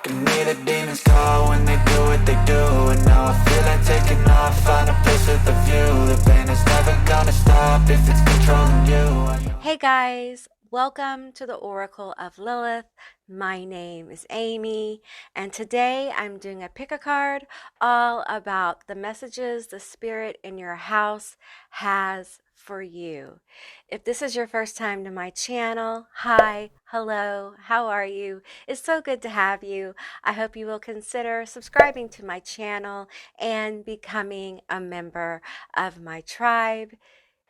Give me the demons call when they do what they do. And now I feel like taking off, find a place with a view. The pain is never gonna stop if it's controlling you. Hey guys, welcome to the Oracle of Lilith. My name is Amy, and today I'm doing a pick a card all about the messages the spirit in your house has for you. If this is your first time to my channel, hi, hello, how are you? It's so good to have you. I hope you will consider subscribing to my channel and becoming a member of my tribe.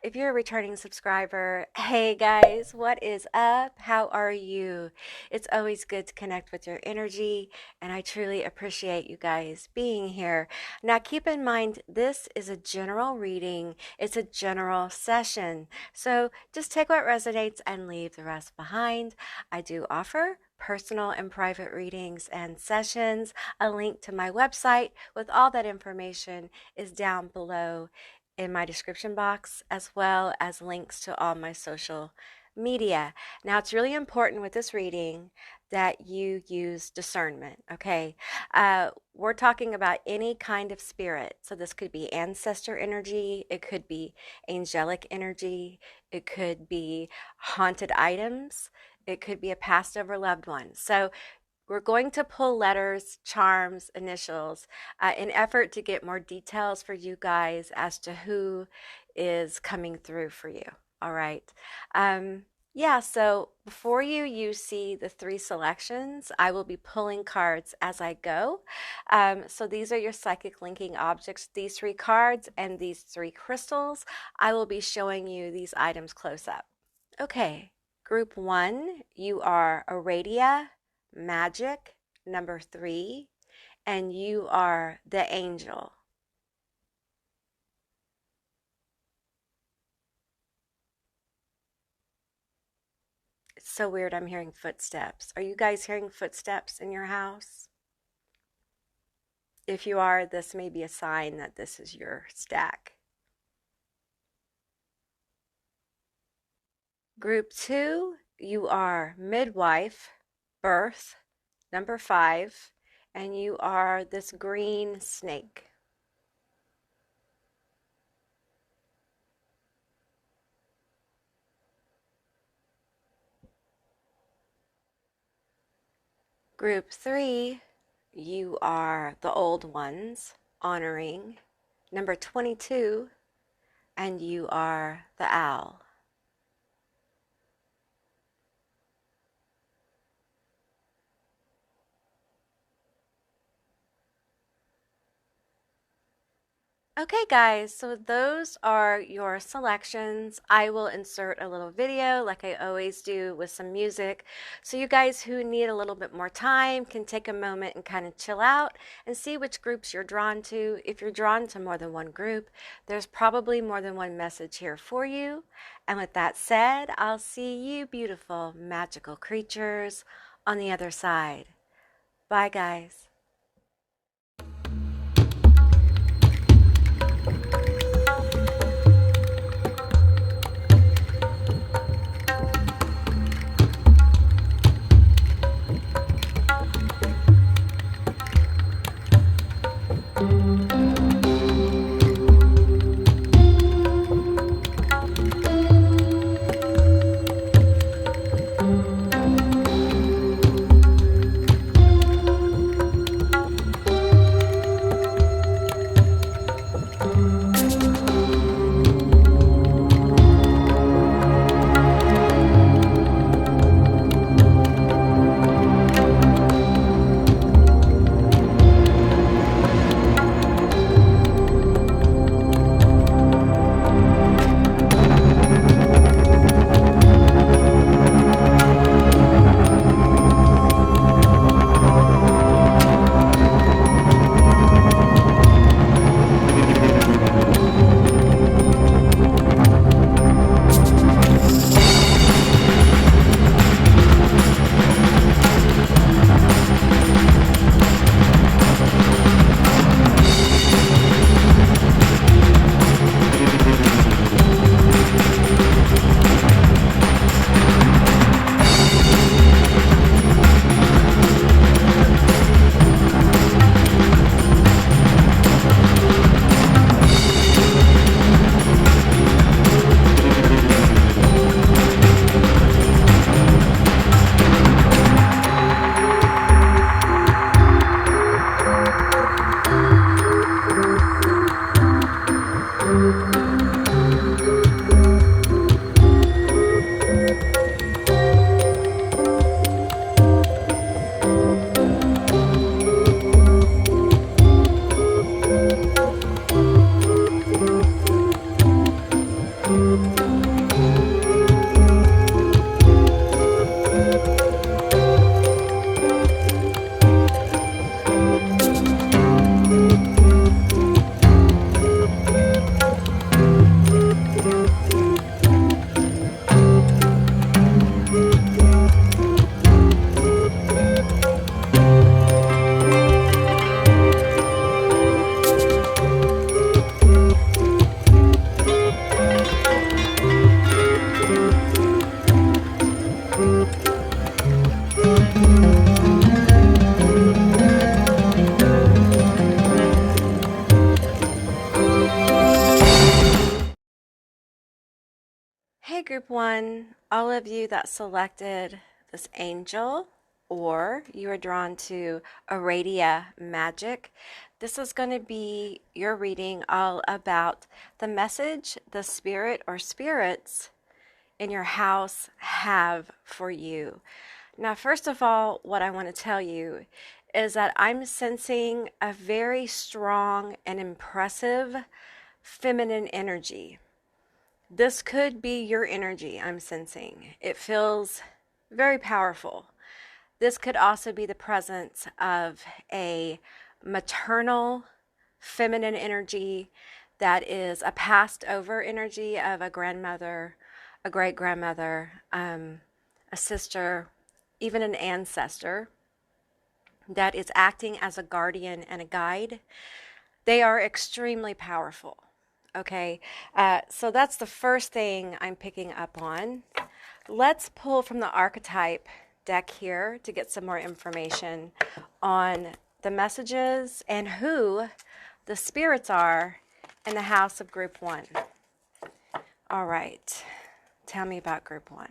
If you're a returning subscriber, hey guys, what is up? How are you? It's always good to connect with your energy, and I truly appreciate you guys being here. Now, keep in mind, this is a general reading, it's a general session. So just take what resonates and leave the rest behind. I do offer personal and private readings and sessions. A link to my website with all that information is down below in my description box, as well as links to all my social media. Now, it's really important with this reading that you use discernment, okay? We're talking about any kind of spirit. So this could be ancestor energy, it could be angelic energy, it could be haunted items, it could be a passed over loved one. So we're going to pull letters, charms, initials in effort to get more details for you guys as to who is coming through for you. All right. Yeah, so before you see the three selections, I will be pulling cards as I go. So these are your psychic linking objects, these three cards and these three crystals. I will be showing you these items close up. Okay, group one, you are Aradia, Magic, number 3, and you are the angel. It's so weird, I'm hearing footsteps. Are you guys hearing footsteps in your house? If you are, this may be a sign that this is your stack. Group 2, you are Midwife, Birth, number 5, and you are this green snake. Group 3, you are the old ones, honoring, number 22, and you are the owl. Okay guys, so those are your selections. I will insert a little video like I always do with some music. So you guys who need a little bit more time can take a moment and kind of chill out and see which groups you're drawn to. If you're drawn to more than one group, there's probably more than one message here for you. And with that said, I'll see you beautiful magical creatures on the other side. Bye guys. Group 1, all of you that selected this angel or you are drawn to Aradia magic, this is going to be your reading all about the message the spirit or spirits in your house have for you. Now, first of all, what I want to tell you is that I'm sensing a very strong and impressive feminine energy. This could be your energy I'm sensing. It feels very powerful. This could also be the presence of a maternal feminine energy that is a passed over energy of a grandmother, a great grandmother, a sister, even an ancestor that is acting as a guardian and a guide. They are extremely powerful. Okay, so that's the first thing I'm picking up on. Let's pull from the archetype deck here to get some more information on the messages and who the spirits are in the house of Group 1. All right, tell me about Group 1.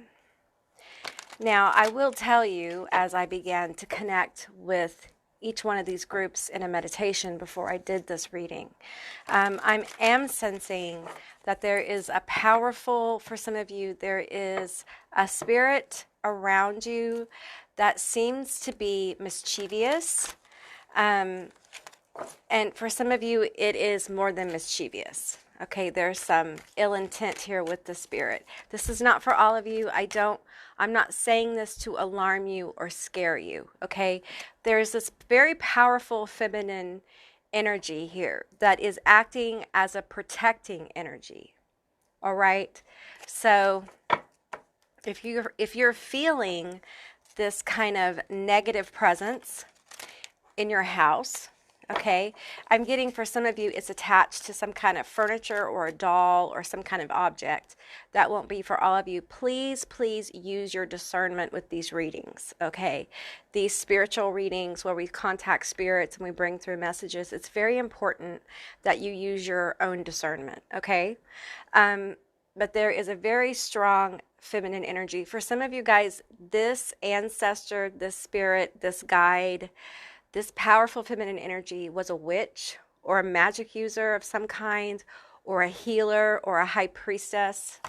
Now, I will tell you as I began to connect with each one of these groups in a meditation before I did this reading. I am sensing that there is a powerful, for some of you, there is a spirit around you that seems to be mischievous. And for some of you, it is more than mischievous. Okay, there's some ill intent here with the spirit. This is not for all of you. I'm not saying this to alarm you or scare you, okay? There's this very powerful feminine energy here that is acting as a protecting energy, all right? So if you're feeling this kind of negative presence in your house, okay, I'm getting for some of you it's attached to some kind of furniture or a doll or some kind of object. That won't be for all of you. Please use your discernment with these readings, okay? These spiritual readings where we contact spirits and we bring through messages, it's very important that you use your own discernment, okay? But there is a very strong feminine energy. For some of you guys, this ancestor, this spirit, this guide, this powerful feminine energy was a witch or a magic user of some kind or a healer or a high priestess.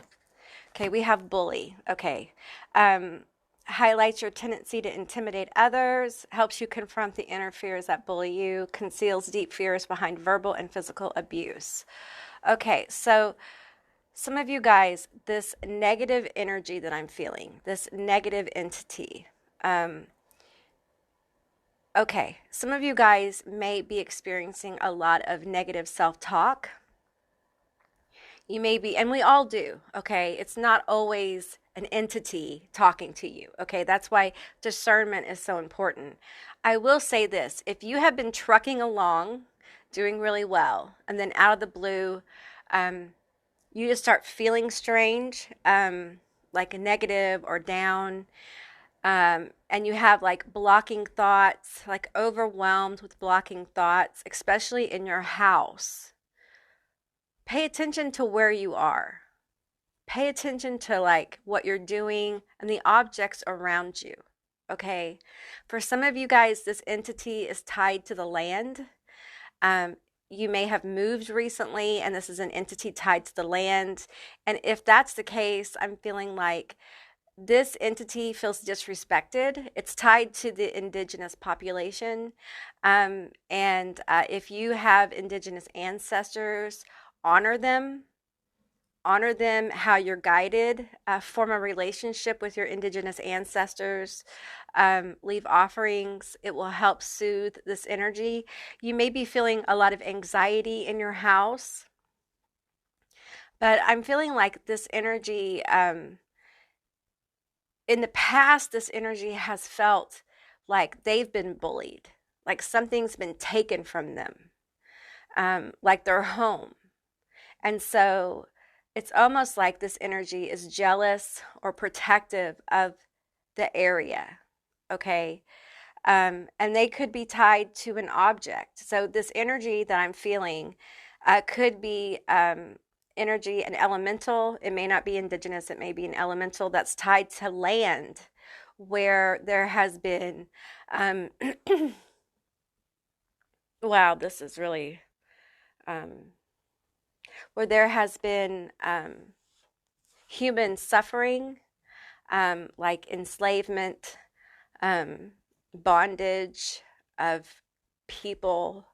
Okay, we have bully. Okay. Highlights your tendency to intimidate others, helps you confront the inner fears that bully you, conceals deep fears behind verbal and physical abuse. Okay, so some of you guys, this negative energy that I'm feeling, this negative entity, okay, some of you guys may be experiencing a lot of negative self-talk. You may be, and we all do, okay? It's not always an entity talking to you, okay? That's why discernment is so important. I will say this, if you have been trucking along, doing really well, and then out of the blue, you just start feeling strange, like a negative or down, and you have like blocking thoughts, like overwhelmed with blocking thoughts, especially in your house. Pay attention to where you are. Pay attention to like what you're doing and the objects around you, okay? For some of you guys, this entity is tied to the land. You may have moved recently and this is an entity tied to the land. And if that's the case, I'm feeling like this entity feels disrespected. It's tied to the indigenous population. If you have indigenous ancestors, honor them how you're guided, form a relationship with your indigenous ancestors, leave offerings. It will help soothe this energy. You may be feeling a lot of anxiety in your house, but I'm feeling like this energy, in the past, this energy has felt like they've been bullied, like something's been taken from them, like their home. And so it's almost like this energy is jealous or protective of the area, okay? And they could be tied to an object. So this energy that I'm feeling could be energy, an elemental. It may not be indigenous, it may be an elemental that's tied to land, where there has been, wow, this is really, where there has been human suffering, like enslavement, bondage of people,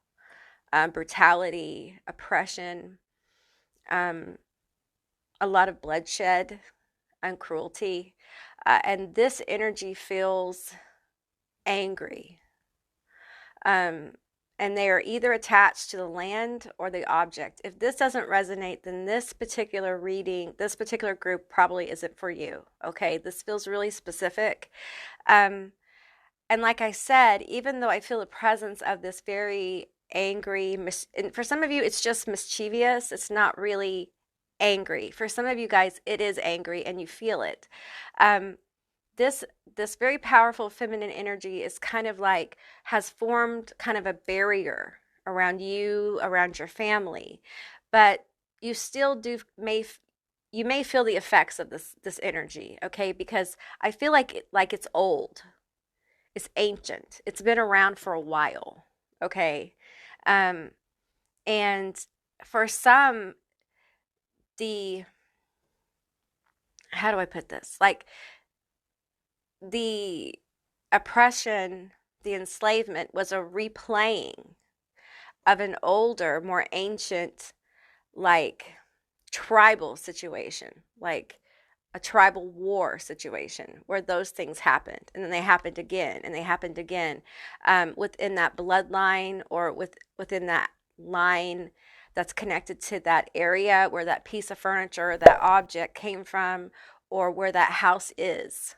brutality, oppression, a lot of bloodshed and cruelty. And this energy feels angry. And they are either attached to the land or the object. If this doesn't resonate, then this particular reading, this particular group probably isn't for you. Okay, this feels really specific. And like I said, even though I feel the presence of this very angry, and for some of you, it's just mischievous. It's not really angry. For some of you guys, it is angry and you feel it. This very powerful feminine energy is kind of like, has formed kind of a barrier around you, around your family, but you still you may feel the effects of this energy, okay? Because I feel like it's old, it's ancient, it's been around for a while, okay? And for some, how do I put this? Like, the oppression, the enslavement was a replaying of an older, more ancient, like tribal situation, like a tribal war situation where those things happened, and then they happened again, and they happened again, within that bloodline, or within that line that's connected to that area where that piece of furniture, that object came from, or where that house is.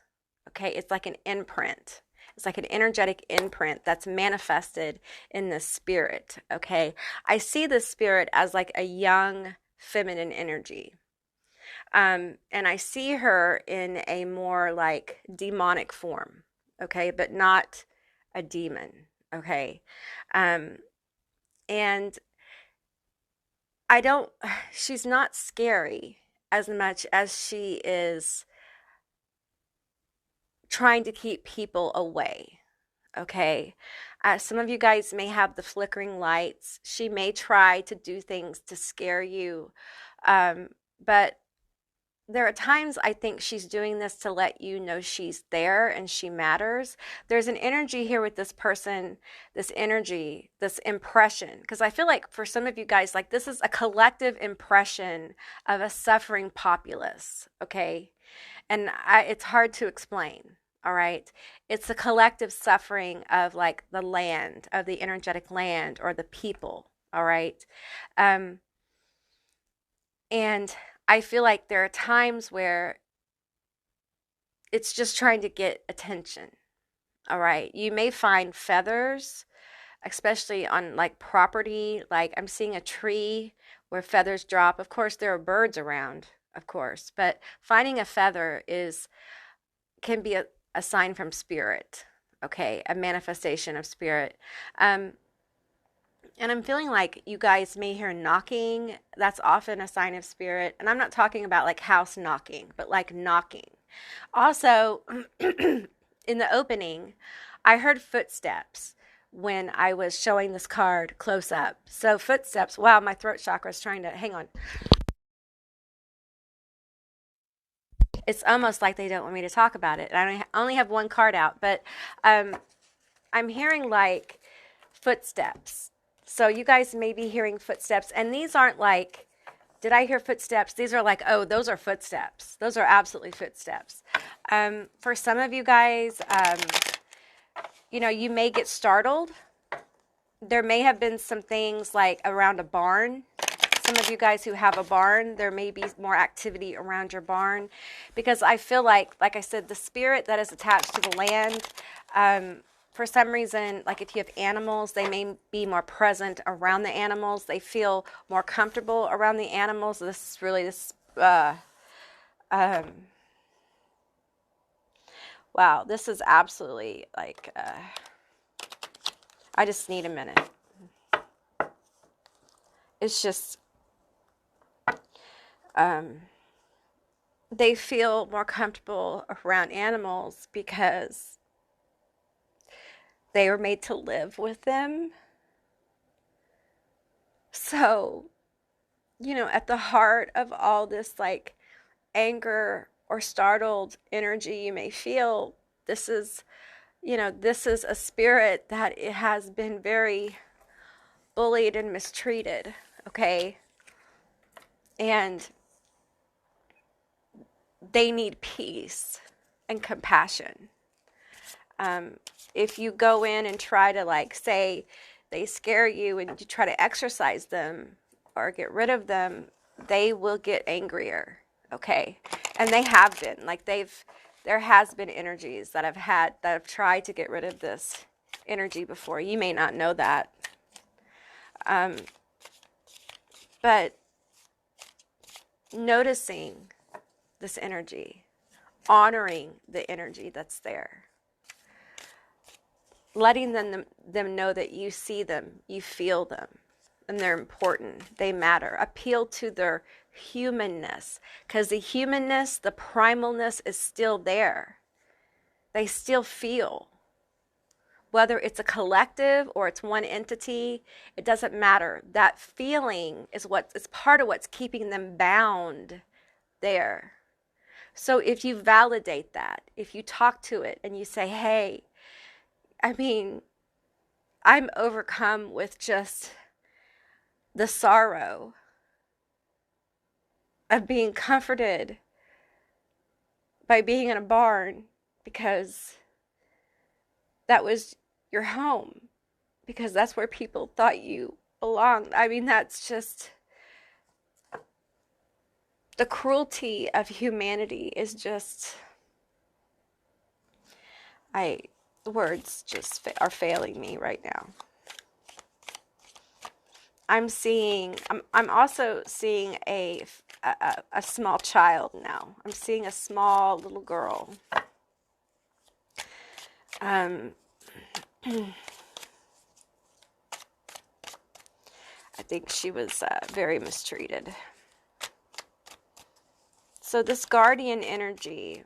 Okay, it's like an imprint. It's like an energetic imprint that's manifested in the spirit. Okay, I see the spirit as like a young feminine energy. And I see her in a more like demonic form. Okay, but not a demon. Okay, and she's not scary as much as she is trying to keep people away, okay? Some of you guys may have the flickering lights. She may try to do things to scare you, but there are times I think she's doing this to let you know she's there and she matters. There's an energy here with this person, this energy, this impression, because I feel like for some of you guys, like this is a collective impression of a suffering populace, okay? And it's hard to explain, all right? It's the collective suffering of like the land, of the energetic land, or the people, all right? And I feel like there are times where it's just trying to get attention, all right? You may find feathers, especially on like property. Like I'm seeing a tree where feathers drop. Of course, there are birds around, of course, but finding a feather can be a sign from spirit, okay? A manifestation of spirit. And I'm feeling like you guys may hear knocking. That's often a sign of spirit. And I'm not talking about like house knocking, but like knocking. Also, in the opening, I heard footsteps when I was showing this card close up. So footsteps, wow, my throat chakra is trying to, hang on. It's almost like they don't want me to talk about it. I only have one card out, but I'm hearing like footsteps. So you guys may be hearing footsteps, and these aren't like, did I hear footsteps? These are like, oh, those are footsteps. Those are absolutely footsteps. For some of you guys, you may get startled. There may have been some things like around a barn. Some of you guys who have a barn, there may be more activity around your barn, because I feel like I said, the spirit that is attached to the land, for some reason, like if you have animals, they may be more present around the animals. They feel more comfortable around the animals. This is really wow, this is absolutely like, I just need a minute. It's just, They feel more comfortable around animals because they were made to live with them. So, at the heart of all this, like, anger or startled energy you may feel, this is a spirit that it has been very bullied and mistreated, okay? And they need peace and compassion. If you go in and try to, like, say they scare you and you try to exorcise them or get rid of them, they will get angrier, okay? And they have been, like, there has been energies that have tried to get rid of this energy before. You may not know that. But noticing this energy, honoring the energy that's there, letting them know that you see them, you feel them, and they're important, they matter. Appeal to their humanness, because the humanness, the primalness is still there. They still feel. Whether it's a collective or it's one entity, it doesn't matter. That feeling is part of what's keeping them bound there. So if you validate that, if you talk to it and you say, hey, I'm overcome with just the sorrow of being comforted by being in a barn because that was your home, because that's where people thought you belonged. That's just, the cruelty of humanity is just, words just are failing me right now. I'm also seeing a small child now. I'm seeing a small little girl. I think she was very mistreated. So this guardian energy,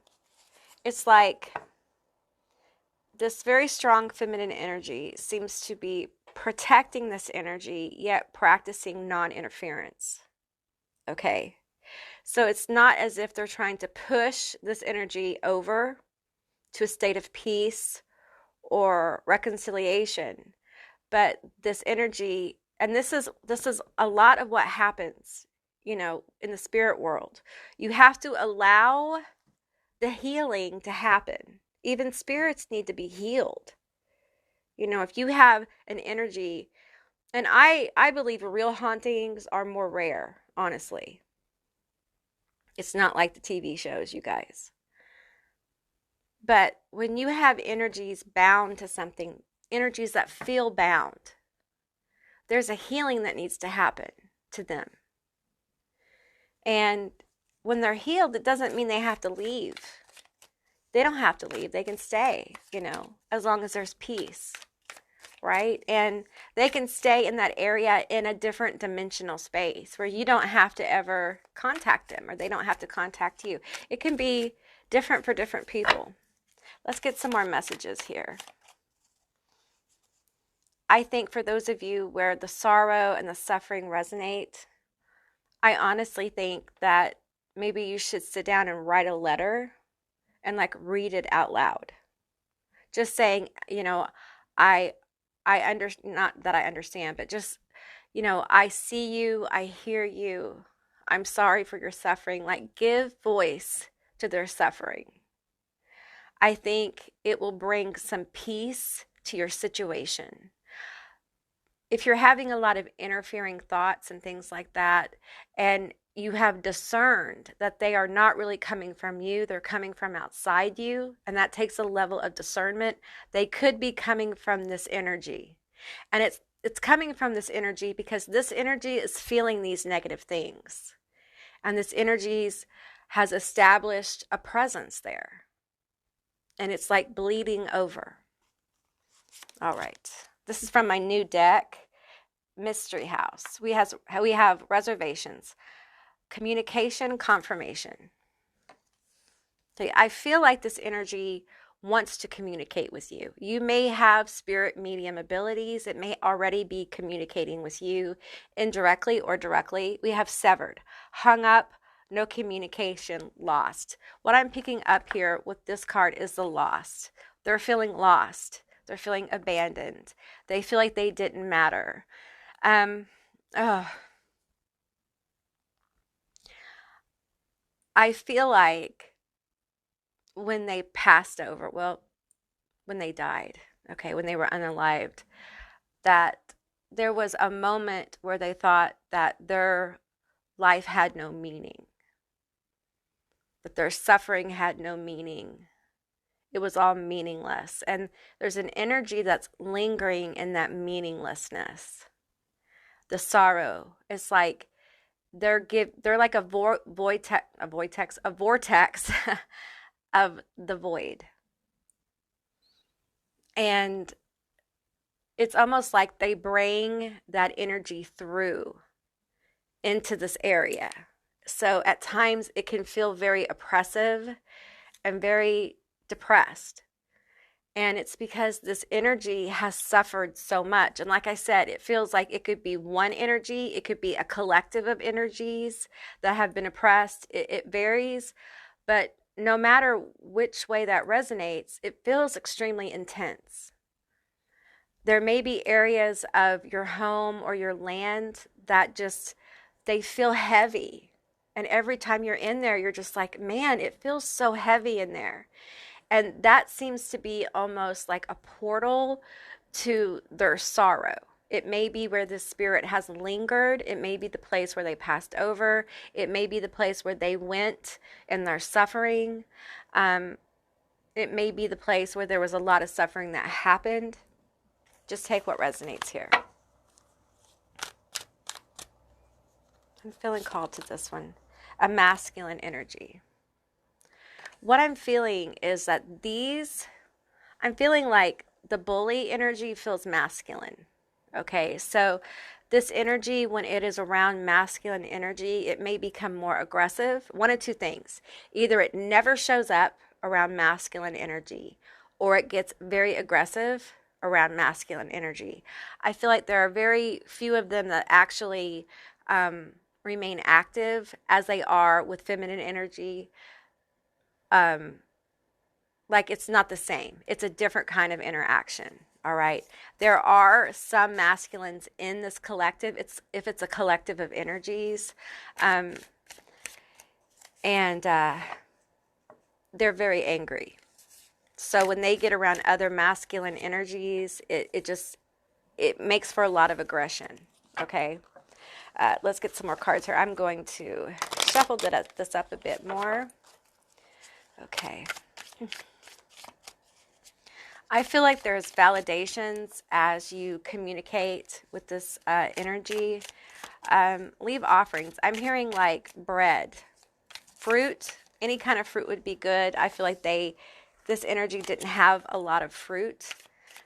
it's like this very strong feminine energy seems to be protecting this energy, yet practicing non-interference. Okay? So it's not as if they're trying to push this energy over to a state of peace or reconciliation, but this energy, and this is a lot of what happens, in the spirit world. You have to allow the healing to happen. Even spirits need to be healed. If you have an energy, and I believe real hauntings are more rare, honestly. It's not like the TV shows, you guys. But when you have energies bound to something, energies that feel bound, there's a healing that needs to happen to them. And when they're healed, it doesn't mean they have to leave. They don't have to leave. They can stay, as long as there's peace, right? And they can stay in that area in a different dimensional space where you don't have to ever contact them, or they don't have to contact you. It can be different for different people. Let's get some more messages here. I think for those of you where the sorrow and the suffering resonate, I honestly think that maybe you should sit down and write a letter and, like, read it out loud. Just saying, I not that I understand, but just, I see you, I hear you, I'm sorry for your suffering. Like, give voice to their suffering. I think it will bring some peace to your situation. If you're having a lot of interfering thoughts and things like that, and you have discerned that they are not really coming from you, they're coming from outside you, and that takes a level of discernment, they could be coming from this energy. And it's coming from this energy because this energy is feeling these negative things. And this energy has established a presence there. And it's like bleeding over. All right. This is from my new deck, Mystery House. We have reservations. communication, confirmation. So I feel like this energy wants to communicate with you. You may have spirit medium abilities. It may already be communicating with you indirectly or directly. We have severed, hung up, no communication, lost. What I'm picking up here with this card is the lost. They're feeling lost. They're feeling abandoned. They feel like they didn't matter. I feel like when they passed over, well, when they died, okay, when they were unalived, that there was a moment where they thought that their life had no meaning, that their suffering had no meaning. It was all meaningless. And there's an energy that's lingering in that meaninglessness. The sorrow. It's like they're like a vortex of the void. And it's almost like they bring that energy through into this area. So at times it can feel very oppressive and very depressed. And it's because this energy has suffered so much. And like I said, it feels like it could be one energy. It could be a collective of energies that have been oppressed. It varies. But no matter which way that resonates, it feels extremely intense. There may be areas of your home or your land that just, they feel heavy. And every time you're in there, you're just like, man, it feels so heavy in there. And that seems to be almost like a portal to their sorrow. It may be where the spirit has lingered. It may be the place where they passed over. It may be the place where they went in their suffering. It may be the place where there was a lot of suffering that happened. Just take what resonates here. I'm feeling called to this one. A masculine energy. What I'm feeling is that I'm feeling like the bully energy feels masculine. Okay, so this energy, when it is around masculine energy, it may become more aggressive. One of two things. Either it never shows up around masculine energy, or it gets very aggressive around masculine energy. I feel like there are very few of them that actually remain active as they are with feminine energy. Like it's not the same. It's a different kind of interaction. All right. There are some masculines in this collective. If it's a collective of energies, and they're very angry. So when they get around other masculine energies, it makes for a lot of aggression. Okay. Let's get some more cards here. I'm going to shuffle this up a bit more. Okay. I feel like there's validations as you communicate with this energy. Leave offerings. I'm hearing like bread, fruit. Any kind of fruit would be good. I feel like this energy didn't have a lot of fruit.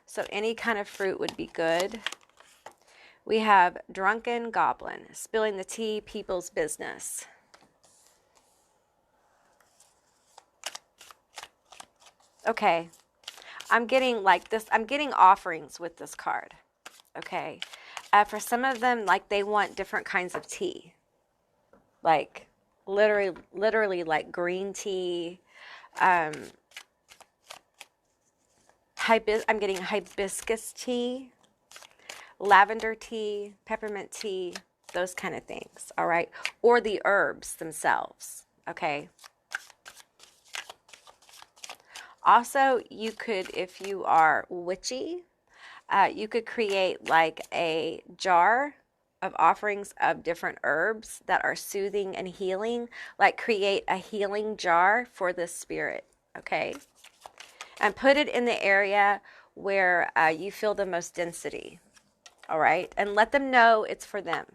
So any kind of fruit would be good. We have drunken goblin, spilling the tea, people's business. Okay, I'm getting like this, I'm getting offerings with this card, okay? For some of them, like they want different kinds of tea, like literally like green tea. I'm getting hibiscus tea, lavender tea, peppermint tea, those kind of things, all right? Or the herbs themselves, okay? Also, you could, if you are witchy, you could create like a jar of offerings of different herbs that are soothing and healing, like create a healing jar for the spirit, okay? And put it in the area where you feel the most density, all right? And let them know it's for them.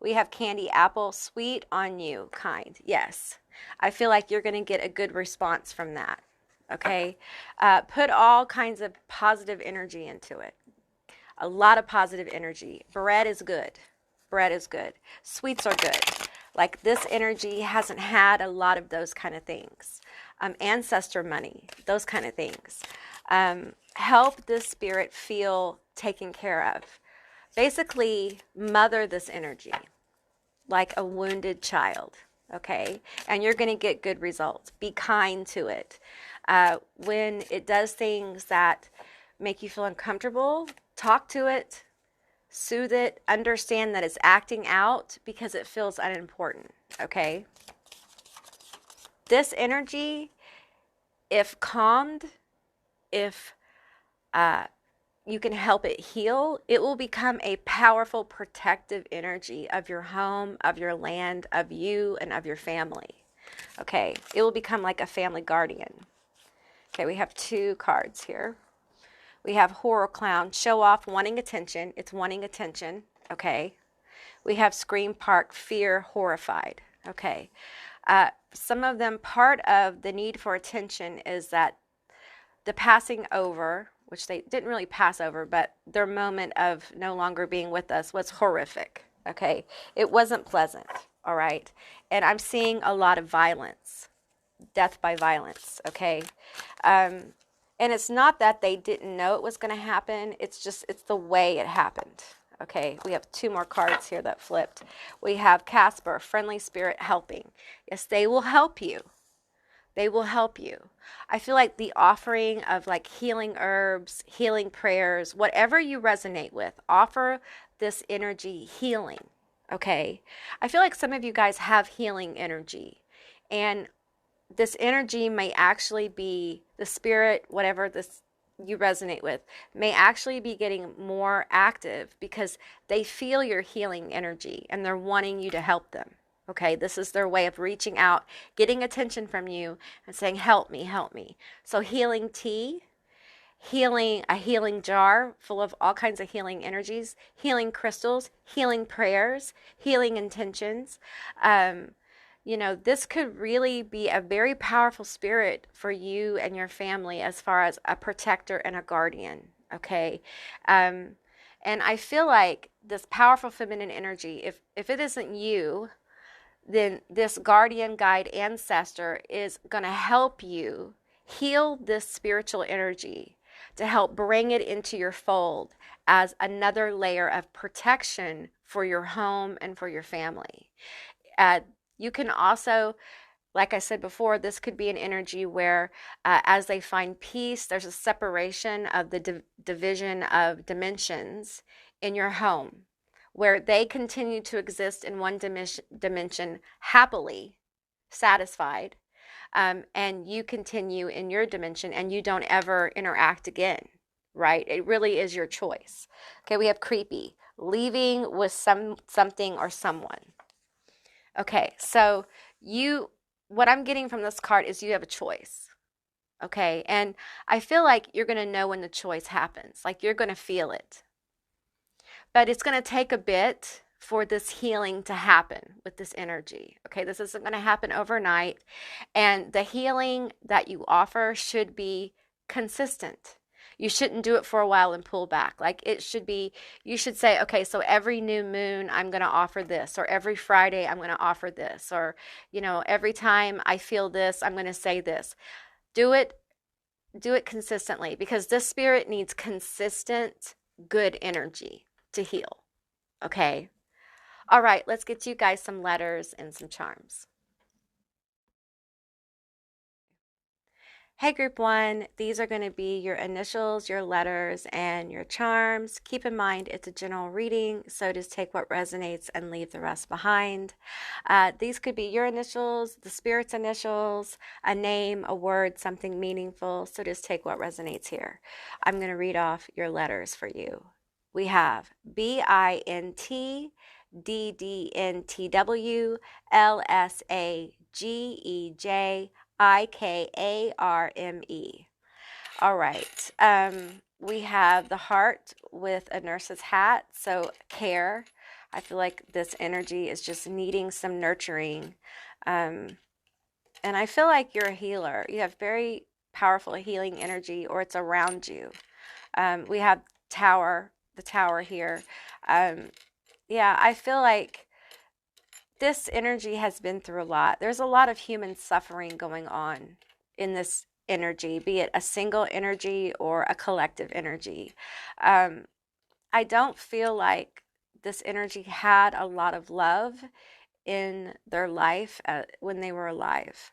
We have candy apple, sweet on you, kind. Yes, I feel like you're going to get a good response from that. Okay, put all kinds of positive energy into it. A lot of positive energy. Bread is good. Bread is good. Sweets are good. Like this energy hasn't had a lot of those kind of things. Ancestor money, those kind of things. Help this spirit feel taken care of. Basically, mother this energy like a wounded child, okay? And you're going to get good results. Be kind to it. When it does things that make you feel uncomfortable, talk to it, soothe it, understand that it's acting out because it feels unimportant, okay? This energy, if calmed, if you can help it heal, it will become a powerful protective energy of your home, of your land, of you, and of your family. Okay, it will become like a family guardian. Okay, we have 2 cards here. We have Horror Clown, show off, wanting attention. It's wanting attention, okay? We have Scream Park, fear, horrified, okay? Some of them, part of the need for attention is that the passing over, which they didn't really pass over, but their moment of no longer being with us was horrific, okay? It wasn't pleasant, all right? And I'm seeing a lot of violence, death by violence, okay? And it's not that they didn't know it was going to happen. It's the way it happened, okay? We have 2 more cards here that flipped. We have Casper, friendly spirit helping. Yes, they will help you. They will help you. I feel like the offering of like healing herbs, healing prayers, whatever you resonate with, offer this energy healing, okay? I feel like some of you guys have healing energy, and this energy may actually be the spirit, whatever this you resonate with, may actually be getting more active because they feel your healing energy and they're wanting you to help them. Okay, this is their way of reaching out, getting attention from you and saying, help me, help me. So healing tea, a healing jar full of all kinds of healing energies, healing crystals, healing prayers, healing intentions. This could really be a very powerful spirit for you and your family as far as a protector and a guardian, okay? And I feel like this powerful feminine energy, if it isn't you, then this guardian, guide, ancestor is going to help you heal this spiritual energy to help bring it into your fold as another layer of protection for your home and for your family. You can also, like I said before, this could be an energy where as they find peace, there's a separation of the division of dimensions in your home, where they continue to exist in one dimension happily, satisfied, and you continue in your dimension and you don't ever interact again, right? It really is your choice. Okay, we have creepy, leaving with something or someone. Okay, so what I'm getting from this card is you have a choice. Okay, and I feel like you're going to know when the choice happens, like you're going to feel it. But it's going to take a bit for this healing to happen with this energy. Okay, this isn't going to happen overnight. And the healing that you offer should be consistent. You shouldn't do it for a while and pull back. Like it should be, you should say, okay, so every new moon I'm going to offer this, or every Friday I'm going to offer this, or, every time I feel this, I'm going to say this. Do it consistently, because this spirit needs consistent, good energy to heal. Okay. All right, let's get you guys some letters and some charms. Hey, Group 1, these are going to be your initials, your letters, and your charms. Keep in mind it's a general reading, so just take what resonates and leave the rest behind. These could be your initials, the spirit's initials, a name, a word, something meaningful, so just take what resonates here. I'm going to read off your letters for you. We have BINT, DDNTW, LSAGEJ, IKARME. All right. We have the heart with a nurse's hat, so care. I feel like this energy is just needing some nurturing. And I feel like you're a healer. You have very powerful healing energy, or it's around you. We have the tower here. Yeah, I feel like this energy has been through a lot. There's a lot of human suffering going on in this energy, be it a single energy or a collective energy. I don't feel like this energy had a lot of love in their life when they were alive.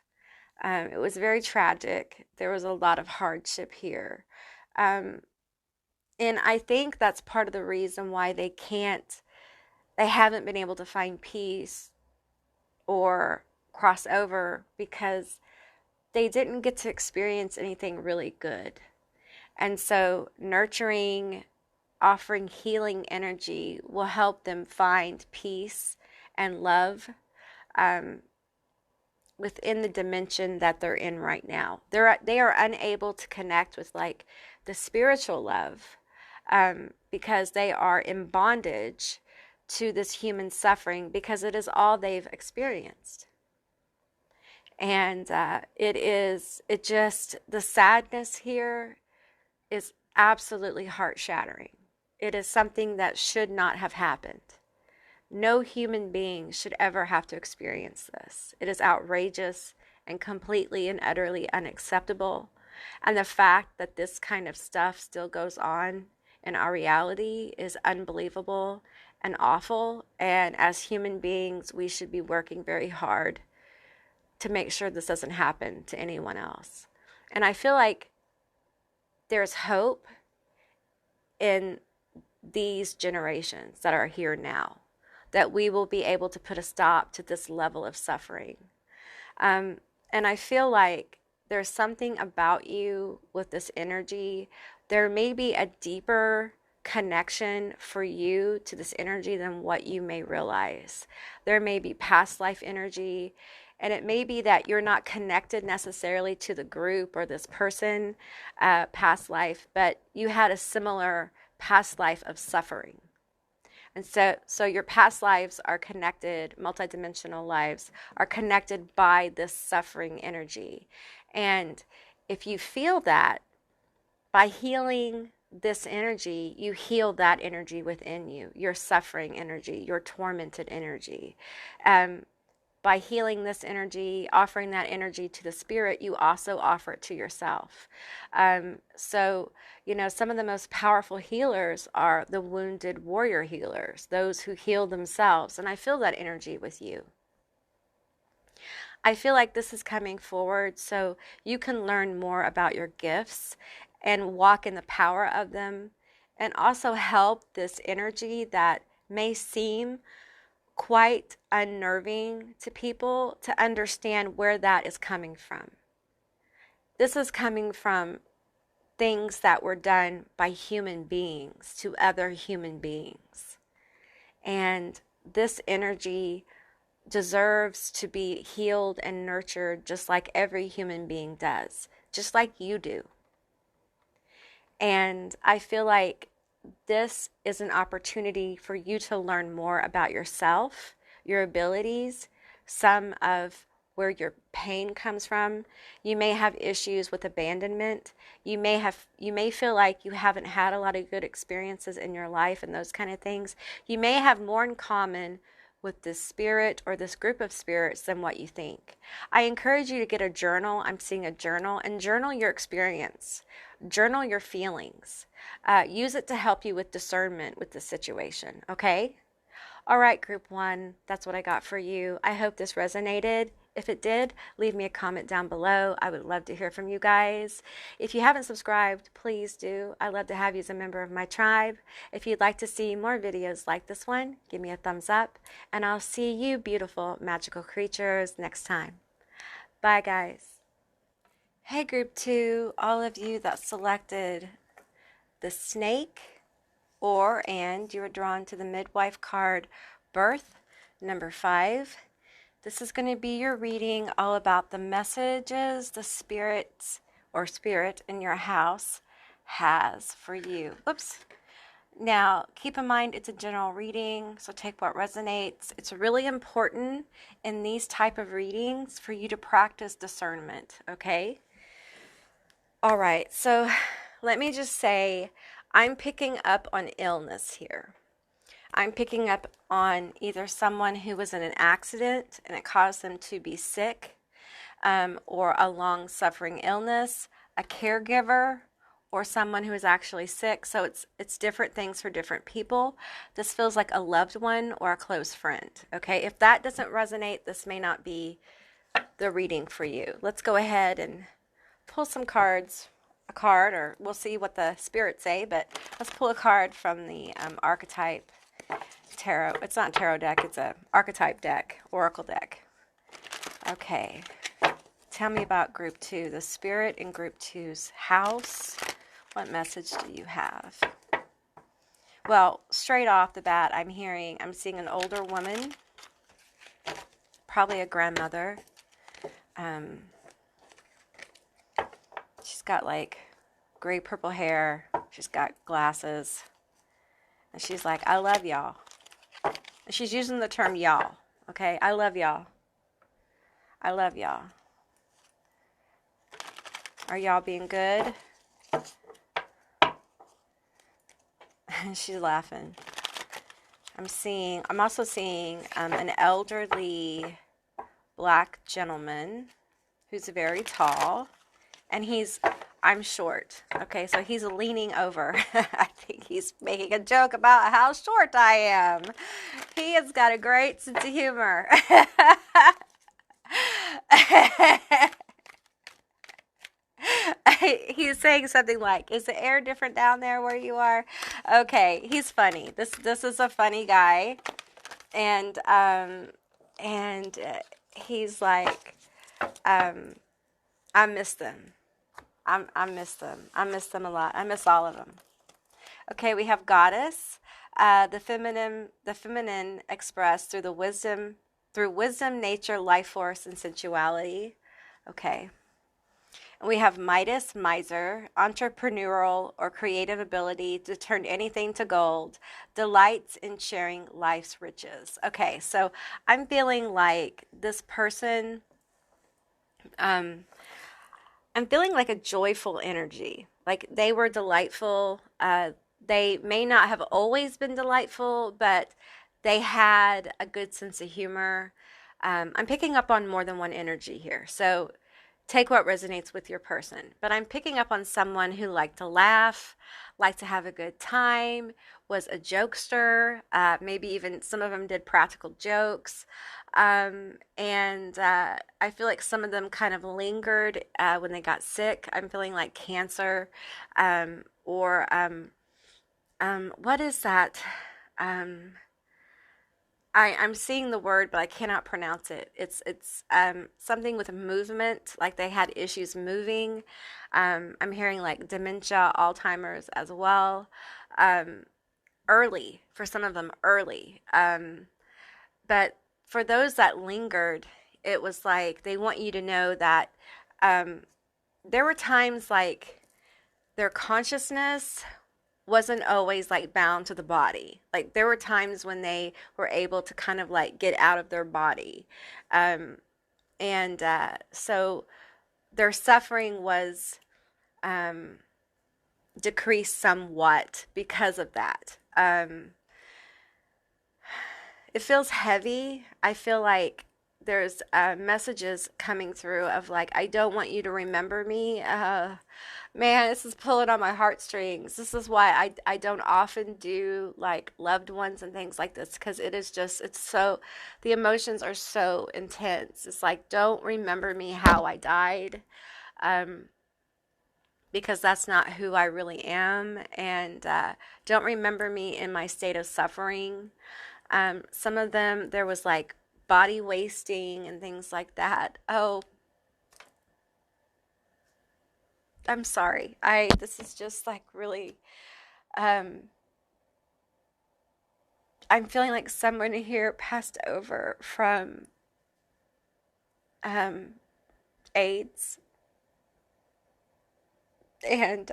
It was very tragic. There was a lot of hardship here. Um, and I think that's part of the reason why they haven't been able to find peace or cross over, because they didn't get to experience anything really good. And so nurturing, offering healing energy will help them find peace and love um, within the dimension that they're in right now. They are unable to connect with like the spiritual love because they are in bondage to this human suffering, because it is all they've experienced. And the sadness here is absolutely heart shattering. It is something that should not have happened. No human being should ever have to experience this. It is outrageous and completely and utterly unacceptable. And the fact that this kind of stuff still goes on in our reality is unbelievable and awful. And as human beings, we should be working very hard to make sure this doesn't happen to anyone else. And I feel like there's hope in these generations that are here now, that we will be able to put a stop to this level of suffering. And I feel like there's something about you with this energy. There may be a deeper connection for you to this energy than what you may realize. There may be past life energy, and it may be that you're not connected necessarily to the group or this person past life, but you had a similar past life of suffering. And so your past lives are connected, multidimensional lives are connected by this suffering energy. And if you feel that, by healing this energy, you heal that energy within you, your suffering energy, your tormented energy. By healing this energy, offering that energy to the spirit, you also offer it to yourself. So, some of the most powerful healers are the wounded warrior healers, those who heal themselves. And I feel that energy with you. I feel like this is coming forward so you can learn more about your gifts and walk in the power of them, and also help this energy that may seem quite unnerving to people to understand where that is coming from. This is coming from things that were done by human beings to other human beings. And this energy deserves to be healed and nurtured just like every human being does, just like you do. And I feel like this is an opportunity for you to learn more about yourself, your abilities, some of where your pain comes from. You may have issues with abandonment. You may feel like you haven't had a lot of good experiences in your life and those kind of things. You may have more in common with this spirit or this group of spirits than what you think. I encourage you to get a journal. I'm seeing a journal, and journal your experience. Journal your feelings. Use it to help you with discernment with the situation, okay? All right, group one, that's what I got for you. I hope this resonated. If it did, leave me a comment down below. I would love to hear from you guys. If you haven't subscribed, please do. I'd love to have you as a member of my tribe. If you'd like to see more videos like this one, give me a thumbs up, and I'll see you beautiful magical creatures next time. Bye, guys. Hey, group two, all of you that selected the snake and you were drawn to the midwife card, birth, number 5. This is going to be your reading all about the messages the spirit in your house has for you. Oops. Now, keep in mind it's a general reading, so take what resonates. It's really important in these type of readings for you to practice discernment, okay? All right, so let me just say I'm picking up on illness here. I'm picking up on either someone who was in an accident and it caused them to be sick, or a long-suffering illness, a caregiver, or someone who is actually sick. So it's different things for different people. This feels like a loved one or a close friend. Okay, if that doesn't resonate, this may not be the reading for you. Let's go ahead and pull some cards. A card, or we'll see what the spirits say, but let's pull a card from the archetype tarot. It's not a tarot deck, it's a archetype deck, oracle deck. Okay. Tell me about group 2, the spirit in group 2's house. What message do you have? Well, straight off the bat, I'm seeing an older woman, probably a grandmother. She's got like gray purple hair. She's got glasses. And she's like, I love y'all. And she's using the term y'all. Okay, I love y'all. I love y'all. Are y'all being good? And she's laughing. I'm also seeing an elderly black gentleman who's very tall. And I'm short. Okay, so he's leaning over. I think he's making a joke about how short I am. He has got a great sense of humor. He's saying something like, "Is the air different down there where you are?" Okay, he's funny. This is a funny guy, and he's like, I miss them. I miss them. I miss them a lot. I miss all of them. Okay, we have goddess, the feminine expressed through wisdom, nature, life force, and sensuality. Okay. And we have Midas, miser, entrepreneurial or creative ability to turn anything to gold, delights in sharing life's riches. Okay, so I'm feeling like this person, I'm feeling like a joyful energy. Like they were delightful. They may not have always been delightful, but they had a good sense of humor. I'm picking up on more than one energy here. So take what resonates with your person. But I'm picking up on someone who liked to laugh, liked to have a good time, was a jokester. Maybe even some of them did practical jokes. And I feel like some of them kind of lingered when they got sick. I'm feeling like cancer, or what is that? I'm seeing the word, but I cannot pronounce it. It's something with movement, like they had issues moving. I'm hearing like dementia, Alzheimer's as well. Early, for some of them, early. But for those that lingered, it was like they want you to know that there were times like their consciousness wasn't always like bound to the body. Like there were times when they were able to kind of like get out of their body. So their suffering was decreased somewhat because of that. It feels heavy. I feel like there's messages coming through of like, I don't want you to remember me. Man, this is pulling on my heartstrings. This is why I don't often do like loved ones and things like this, because the emotions are so intense. It's like, don't remember me how I died, because that's not who I really am. And don't remember me in my state of suffering. Some of them, there was like body wasting and things like that. Oh, I'm sorry. This is just like really, I'm feeling like someone here passed over from AIDS. And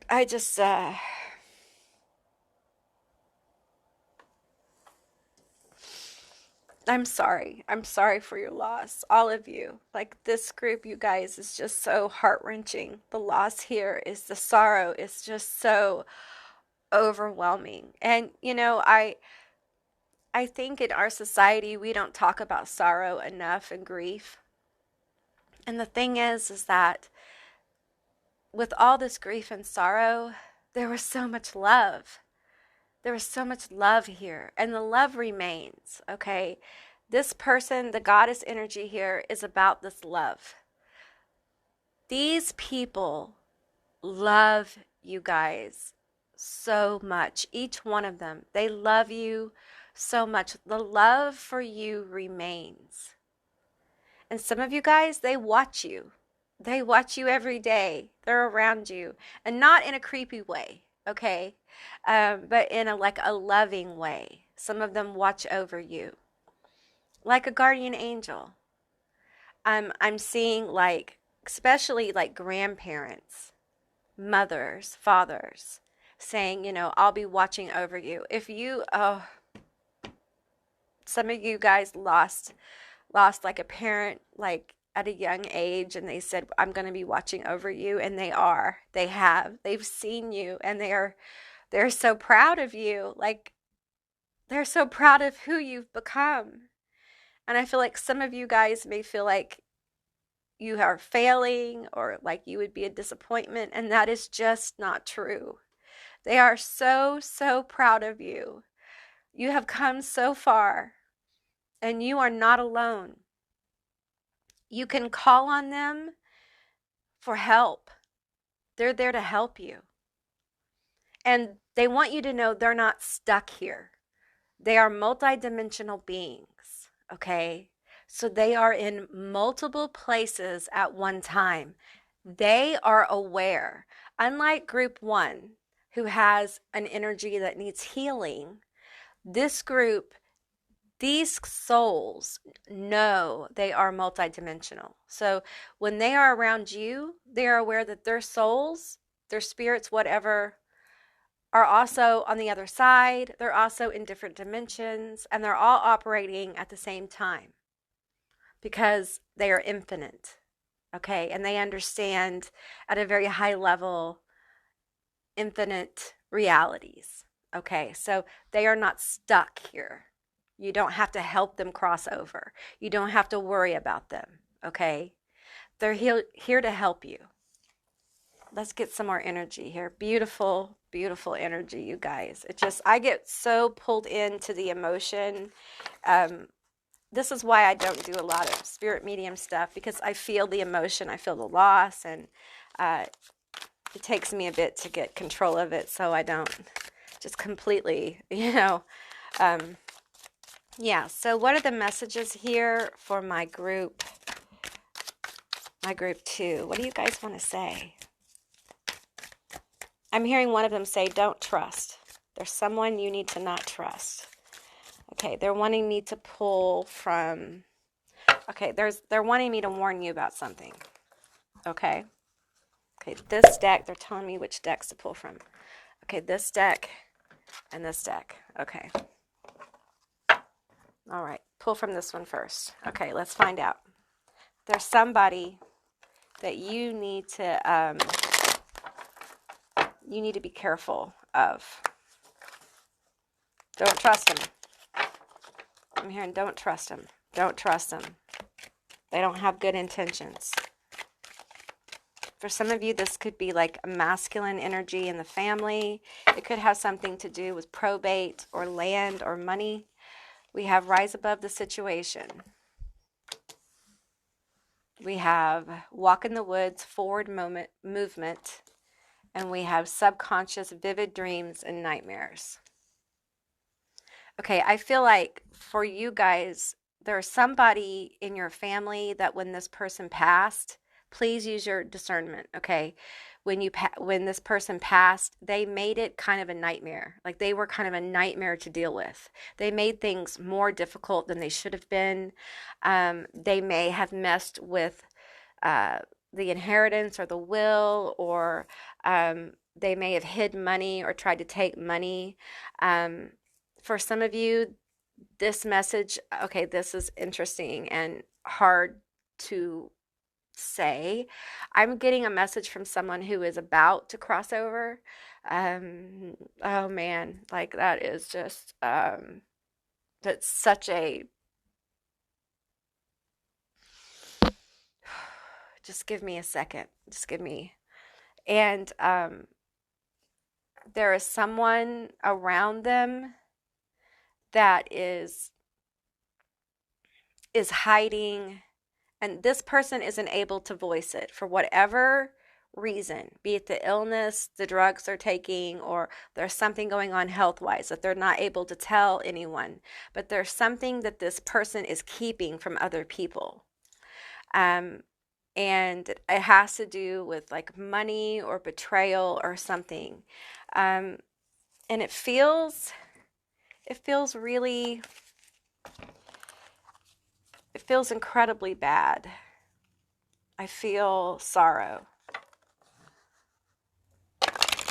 I just, I'm sorry. I'm sorry for your loss, all of you. Like this group, you guys, is just so heart-wrenching. The loss here is the sorrow is just so overwhelming. And I think in our society we don't talk about sorrow enough and grief. And the thing is that with all this grief and sorrow, there was so much love. There was so much love here, and the love remains, okay? This person, the goddess energy here, is about this love. These people love you guys so much. Each one of them, they love you so much. The love for you remains. And some of you guys, they watch you. They watch you every day. They're around you, and not in a creepy way, okay? But in a loving way. Some of them watch over you, like a guardian angel. I'm seeing especially grandparents, mothers, fathers, saying, I'll be watching over you. Some of you guys lost like a parent at a young age, and they said, I'm going to be watching over you, and they've seen you, and they're so proud of you. They're so proud of who you've become. And I feel like some of you guys may feel like you are failing, or like you would be a disappointment, and that is just not true. They are so, so proud of you. You have come so far, and you are not alone. You can call on them for help. They're there to help you. And they want you to know they're not stuck here. They are multidimensional beings, okay? So they are in multiple places at one time. They are aware. Unlike group 1, who has an energy that needs healing, this group, these souls know they are multidimensional. So when they are around you, they are aware that their souls, their spirits, whatever, are also on the other side. They're also in different dimensions, and they're all operating at the same time because they are infinite, okay? And they understand at a very high level infinite realities, okay? So they are not stuck here. You don't have to help them cross over. You don't have to worry about them, okay? They're here to help you. Let's get some more energy here. Beautiful, beautiful energy, you guys. I get so pulled into the emotion. This is why I don't do a lot of spirit medium stuff, because I feel the emotion. I feel the loss, and it takes me a bit to get control of it, so I don't just completely, yeah. So what are the messages here for my group 2? What do you guys want to say? I'm hearing one of them say, don't trust. There's someone you need to not trust. Okay, they're wanting me to pull from, okay, they're wanting me to warn you about something. Okay, this deck, they're telling me which decks to pull from. Okay, this deck and this deck. Okay. All right, pull from this one first. Okay, let's find out. There's somebody that you need to be careful of. Don't trust them. I'm hearing don't trust them. Don't trust them. They don't have good intentions. For some of you, this could be like a masculine energy in the family. It could have something to do with probate or land or money. We have rise above the situation. We have walk in the woods, forward movement. And we have subconscious, vivid dreams and nightmares. Okay, I feel like for you guys, there's somebody in your family that when this person passed, please use your discernment, okay? When this person passed, they made it kind of a nightmare. Like they were kind of a nightmare to deal with. They made things more difficult than they should have been. They may have messed with the inheritance or the will, or they may have hid money or tried to take money. For some of you, This message, okay, this is interesting and hard to say. I'm getting a message from someone who is about to cross over. Oh man, like that is just that's such a just give me a second. Just give me. And there is someone around them that is hiding, and this person isn't able to voice it for whatever reason, be it the illness, the drugs they're taking, or there's something going on health wise that they're not able to tell anyone. But there's something that this person is keeping from other people. And it has to do with like money or betrayal or something. And it feels really, it feels incredibly bad. I feel sorrow.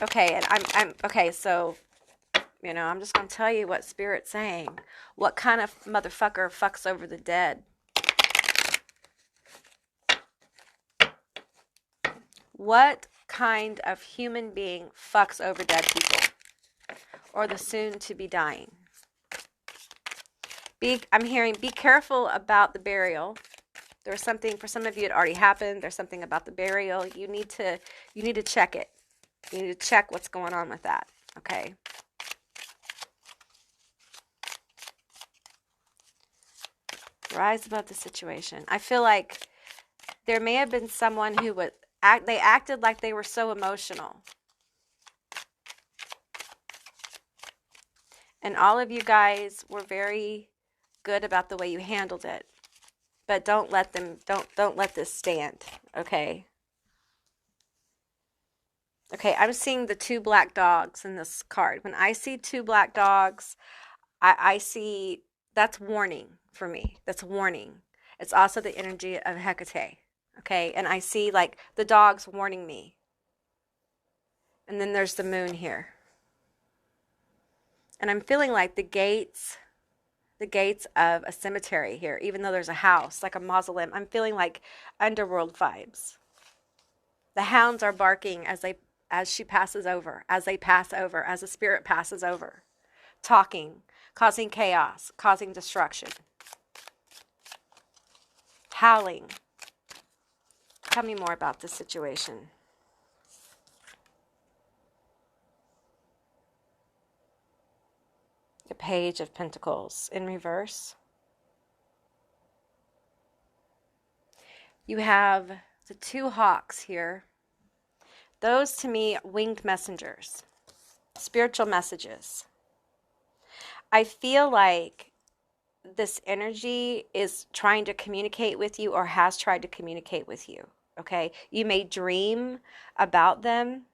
Okay, and I'm okay, so I'm just gonna tell you what Spirit's saying. What kind of motherfucker fucks over the dead? What kind of human being fucks over dead people? Or the soon to be dying? I'm hearing be careful about the burial. There's something for some of you it already happened. There's something about the burial. You need to check it. You need to check what's going on with that. Okay. Rise above the situation. I feel like there may have been someone who they acted like they were so emotional. And all of you guys were very good about the way you handled it. But don't let this stand, okay? Okay, I'm seeing the 2 black dogs in this card. When I see 2 black dogs, I see that's warning for me. That's warning. It's also the energy of Hecate, okay? And I see like the dogs warning me. And then there's the moon here. And I'm feeling like the gates of a cemetery here, even though there's a house, like a mausoleum. I'm feeling like underworld vibes. The hounds are barking as she passes over, as they pass over, as the spirit passes over, talking, causing chaos, causing destruction, howling. Tell me more about this situation. The Page of Pentacles in reverse. You have the 2 hawks here. Those to me, winged messengers, spiritual messages. I feel like this energy is trying to communicate with you or has tried to communicate with you, okay? You may dream about them,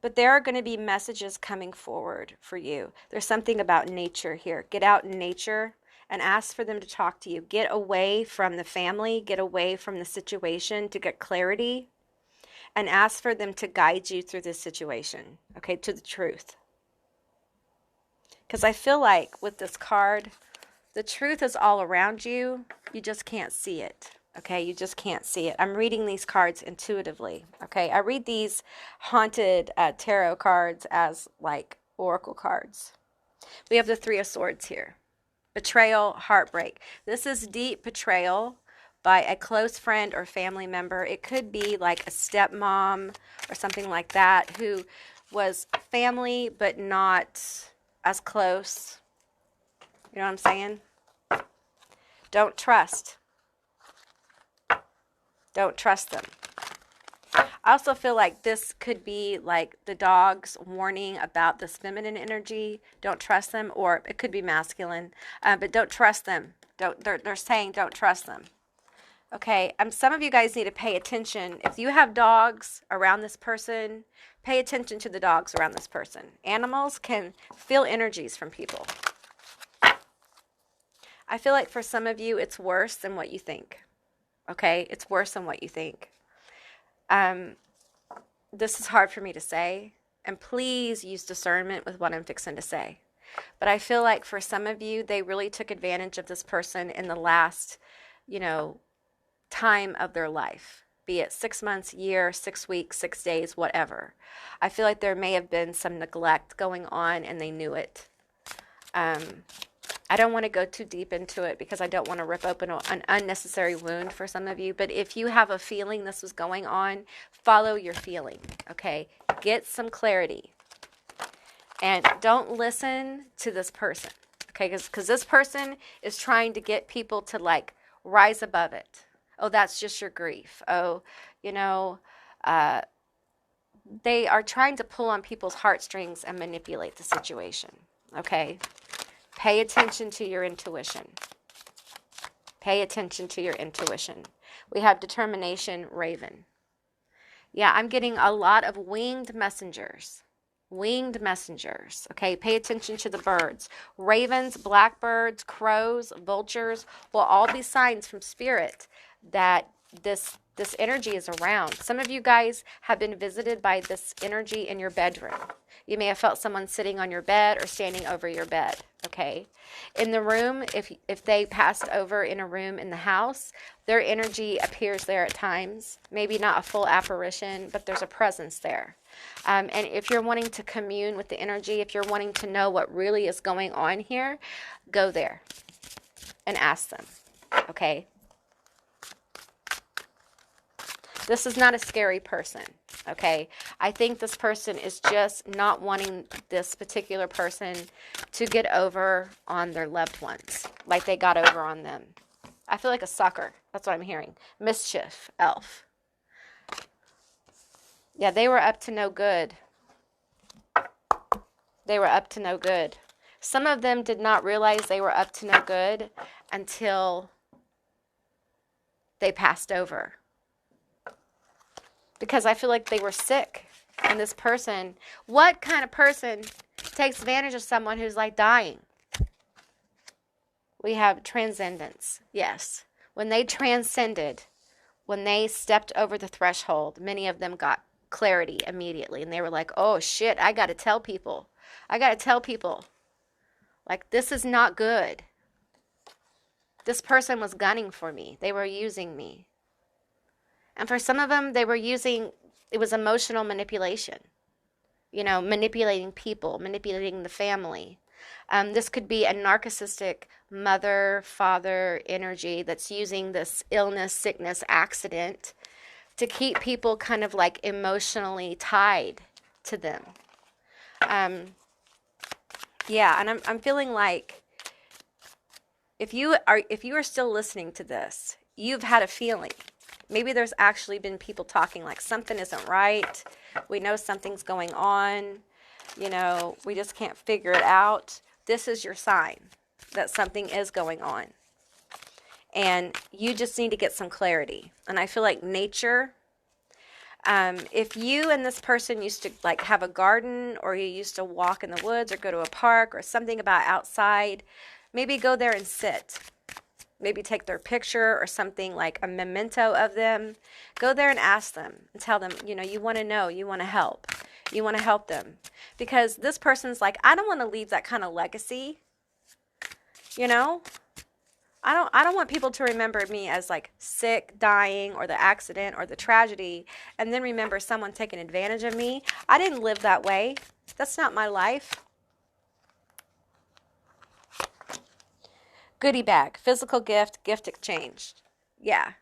but there are going to be messages coming forward for you. There's something about nature here. Get out in nature and ask for them to talk to you. Get away from the family, get away from the situation to get clarity, and ask for them to guide you through this situation, okay, to the truth. Because I feel like with this card, the truth is all around you. You just can't see it. Okay, you just can't see it. I'm reading these cards intuitively. Okay, I read these haunted tarot cards as like oracle cards. We have the 3 of Swords here. Betrayal, heartbreak. This is deep betrayal by a close friend or family member. It could be like a stepmom or something like that who was family but not as close. You know what I'm saying? Don't trust. Don't trust them. I also feel like this could be like the dog's warning about this feminine energy. Don't trust them, or it could be masculine, but don't trust them. They're saying don't trust them. Okay, some of you guys need to pay attention. If you have dogs around this person, pay attention to the dogs around this person. Animals can feel energies from people. I feel like for some of you, it's worse than what you think. Okay, it's worse than what you think. This is hard for me to say, and please use discernment with what I'm fixing to say. But I feel like for some of you, they really took advantage of this person in the last, you know, time of their life, be it 6 months, year, 6 weeks, 6 days, whatever. I feel like there may have been some neglect going on and they knew it. I don't want to go too deep into it because I don't want to rip open an unnecessary wound for some of you. But if you have a feeling this was going on, follow your feeling, okay? Get some clarity. And don't listen to this person, okay? Because this person is trying to get people to, like, rise above it. Oh, that's just your grief. Oh, you know, they are trying to pull on people's heartstrings and manipulate the situation, okay? Pay attention to your intuition. Pay attention to your intuition. We have determination, raven. Yeah, I'm getting a lot of winged messengers. Winged messengers. Okay, pay attention to the birds. Ravens, blackbirds, crows, vultures will all be signs from spirit that this energy is around. Some of you guys have been visited by this energy in your bedroom. You may have felt someone sitting on your bed or standing over your bed, okay? In the room, if they passed over in a room in the house, their energy appears there at times. Maybe not a full apparition, but there's a presence there. And if you're wanting to commune with the energy, if you're wanting to know what really is going on here, go there and ask them, okay? This is not a scary person, okay? I think this person is just not wanting this particular person to get over on their loved ones, like they got over on them. I feel like a sucker. That's what I'm hearing. Mischief, elf. Yeah, they were up to no good. They were up to no good. Some of them did not realize they were up to no good until they passed over. Because I feel like they were sick. And this person, what kind of person takes advantage of someone who's like dying? We have transcendence. Yes. When they transcended, when they stepped over the threshold, many of them got clarity immediately. And they were like, oh shit, I got to tell people. I got to tell people. Like, this is not good. This person was gunning for me. They were using me. And for some of them, they were using, it was emotional manipulation. You know, manipulating people, manipulating the family. This could be a narcissistic mother, father energy that's using this illness, sickness, accident to keep people kind of like emotionally tied to them. Yeah, and I'm feeling like if you are still listening to this, you've had a feeling. Maybe there's actually been people talking like something isn't right. We know something's going on. You know, we just can't figure it out. This is your sign that something is going on. And you just need to get some clarity. And I feel like nature, if you and this person used to like have a garden, or you used to walk in the woods or go to a park or something about outside, maybe go there and sit. Maybe take their picture or something, like a memento of them. Go there and ask them and tell them, you know, you want to know, you want to help. You want to help them. Because this person's like, I don't want to leave that kind of legacy. You know? I don't want people to remember me as like sick, dying, or the accident or the tragedy, and then remember someone taking advantage of me. I didn't live that way. That's not my life. Goodie bag, physical gift, gift exchange. Yeah.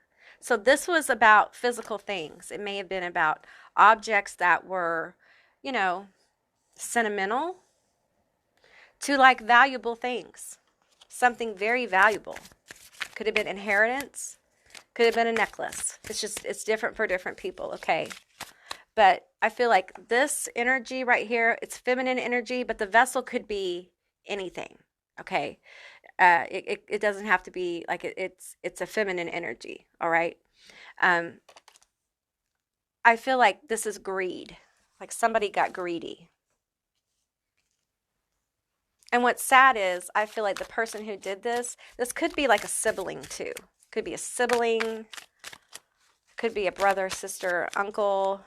So this was about physical things. It may have been about objects that were, you know, sentimental to like valuable things. Something very valuable. Could have been inheritance. Could have been a necklace. It's different for different people, okay? But I feel like this energy right here, it's feminine energy, but the vessel could be anything, okay? It doesn't have to be like it's a feminine energy, all right? I feel like this is greed. Like somebody got greedy. And what's sad is I feel like the person who did this could be like a sibling too. Could be a sibling, could be a brother, sister, uncle.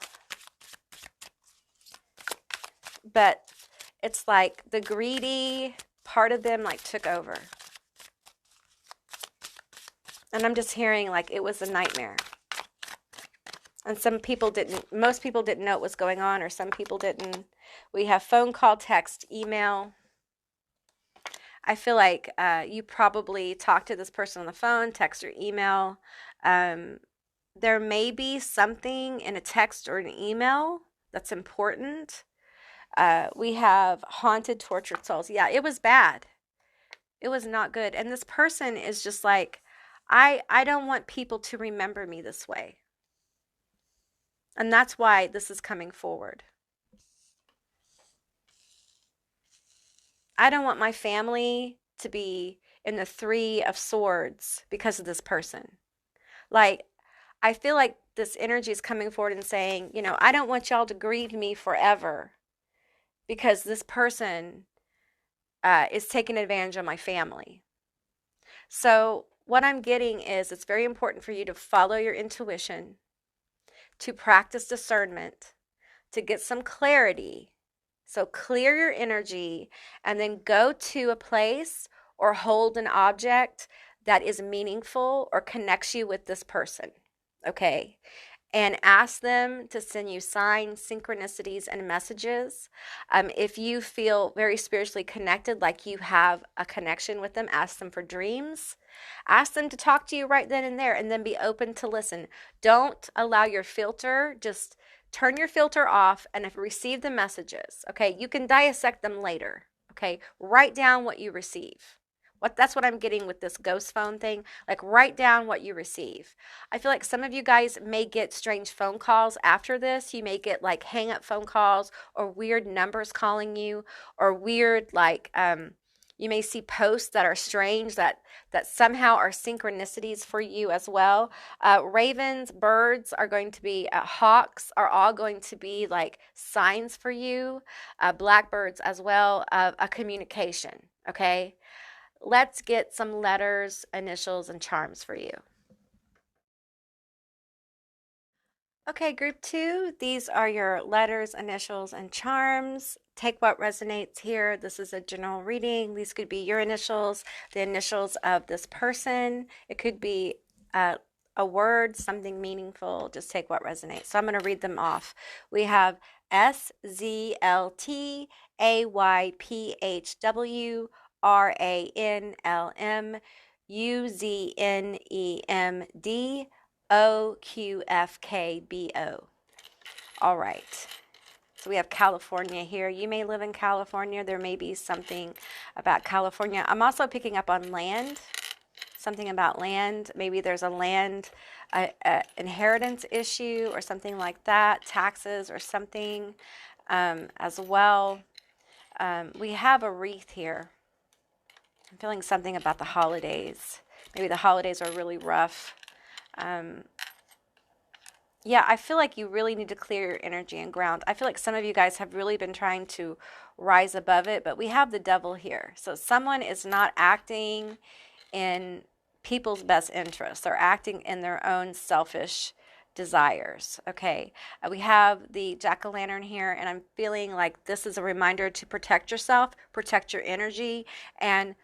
But it's like the greedy part of them like took over. And I'm just hearing like it was a nightmare. And most people didn't know what was going on, or some people didn't. We have phone call, text, email. I feel like you probably talked to this person on the phone, text, or email. There may be something in a text or an email that's important. We have haunted, tortured souls. Yeah, it was bad. It was not good. And this person is just like, I don't want people to remember me this way. And that's why this is coming forward. I don't want my family to be in the Three of Swords because of this person. Like, I feel like this energy is coming forward and saying, I don't want y'all to grieve me forever because this person is taking advantage of my family. So what I'm getting is it's very important for you to follow your intuition, to practice discernment, to get some clarity. So clear your energy and then go to a place or hold an object that is meaningful or connects you with this person, okay? And ask them to send you signs, synchronicities, and messages. If you feel very spiritually connected, like you have a connection with them, ask them for dreams. Ask them to talk to you right then and there, and then be open to listen. Don't allow your filter, just turn your filter off and receive the messages, okay? You can dissect them later, okay? Write down what you receive. That's what I'm getting with this ghost phone thing. Like, write down what you receive. I feel like some of you guys may get strange phone calls after this. You may get like hang up phone calls or weird numbers calling you, or weird you may see posts that are strange that somehow are synchronicities for you as well. Ravens, birds are going to be, hawks are all going to be like signs for you. Blackbirds as well, a communication, okay? Let's get some letters, initials, and charms for you. Okay, group 2, these are your letters, initials, and charms. Take what resonates here. This is a general reading. These could be your initials, the initials of this person. It could be a word, something meaningful. Just take what resonates. So I'm going to read them off. We have SZLTAYPHW RANLM UZNEMD OQFKBO. All right. So we have California here. You may live in California. There may be something about California. I'm also picking up on land, something about land. Maybe there's a land inheritance issue or something like that, taxes or something as well. We have a wreath here. I'm feeling something about the holidays. Maybe the holidays are really rough. Yeah, I feel like you really need to clear your energy and ground. I feel like some of you guys have really been trying to rise above it, but we have the devil here. So someone is not acting in people's best interests. They're acting in their own selfish desires, okay? We have the jack-o'-lantern here, and I'm feeling like this is a reminder to protect yourself, protect your energy, and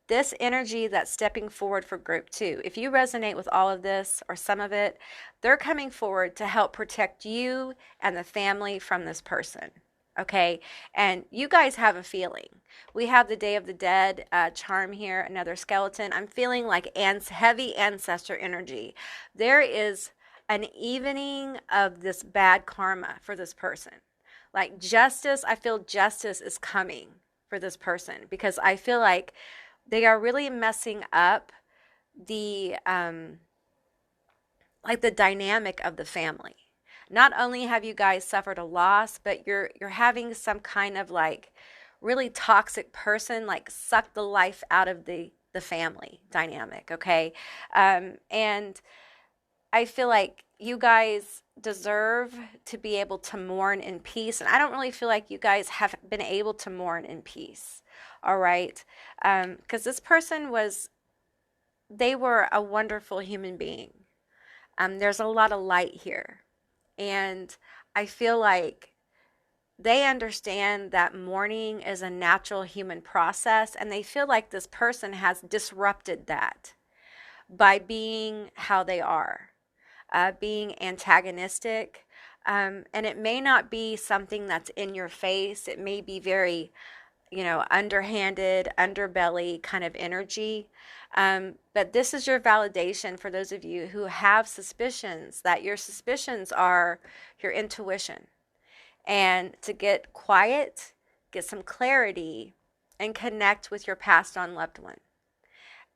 this energy that's stepping forward for group 2. If you resonate with all of this or some of it, they're coming forward to help protect you and the family from this person, okay? And you guys have a feeling. We have the Day of the Dead charm here, another skeleton. I'm feeling like heavy ancestor energy. There is an evening of this bad karma for this person. Like justice, I feel justice is coming for this person because I feel like they are really messing up the the dynamic of the family. Not only have you guys suffered a loss, but you're having some kind of like really toxic person like suck the life out of the family dynamic, okay? And I feel like you guys deserve to be able to mourn in peace, and I don't really feel like you guys have been able to mourn in peace. All right, because this person they were a wonderful human being. There's a lot of light here, and I feel like they understand that mourning is a natural human process, and they feel like this person has disrupted that by being how they are, being antagonistic. And it may not be something that's in your face. It may be very, underhanded, underbelly kind of energy. But this is your validation for those of you who have suspicions, that your suspicions are your intuition. And to get quiet, get some clarity, and connect with your passed on loved one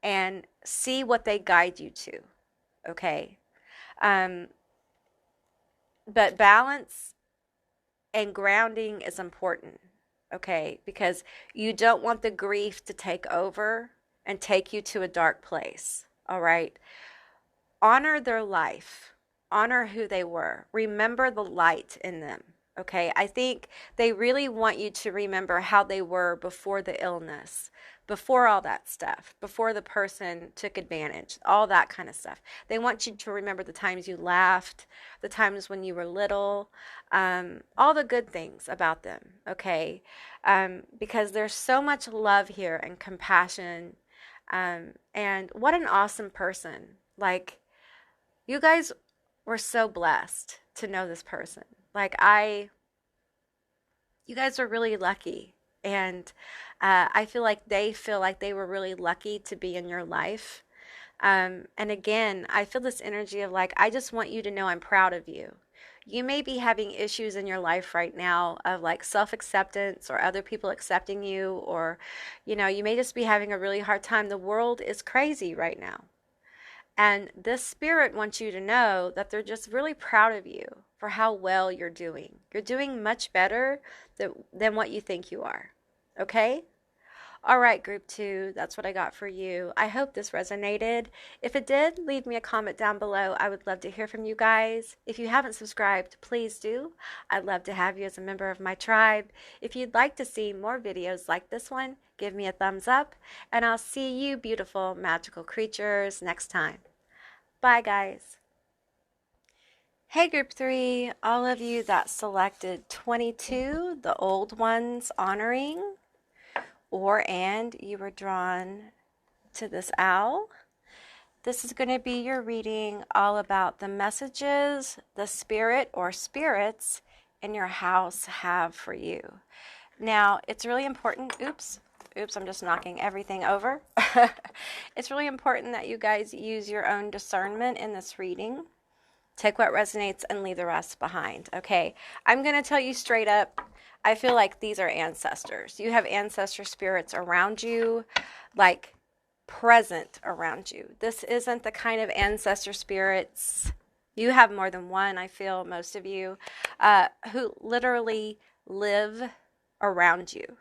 and see what they guide you to. Okay. But balance and grounding is important. Okay. Because you don't want the grief to take over and take you to a dark place. All right. Honor their life, honor who they were, remember the light in them. Okay, I think they really want you to remember how they were before the illness, before all that stuff, before the person took advantage, all that kind of stuff. They want you to remember the times you laughed, the times when you were little, all the good things about them, okay? Because there's so much love here and compassion. And what an awesome person. Like, you guys were so blessed to know this person. Like, you guys are really lucky. And I feel like they were really lucky to be in your life. And again, I feel this energy of like, I just want you to know I'm proud of you. You may be having issues in your life right now of like self-acceptance or other people accepting you, or, you may just be having a really hard time. The world is crazy right now. And this spirit wants you to know that they're just really proud of you for how well you're doing. You're doing much better than what you think you are. Okay? All right, group 2, that's what I got for you. I hope this resonated. If it did, leave me a comment down below. I would love to hear from you guys. If you haven't subscribed, please do. I'd love to have you as a member of my tribe. If you'd like to see more videos like this one, give me a thumbs up, and I'll see you beautiful magical creatures next time. Bye, guys. Hey, group 3, all of you that selected 22, the old ones honoring, and you were drawn to this owl. This is going to be your reading all about the messages the spirit or spirits in your house have for you. Now, it's really important. Oops, I'm just knocking everything over. It's really important that you guys use your own discernment in this reading. Take what resonates and leave the rest behind. Okay, I'm going to tell you straight up, I feel like these are ancestors. You have ancestor spirits around you, like present around you. This isn't the kind of ancestor spirits, you have more than one, I feel, most of you, who literally live around you.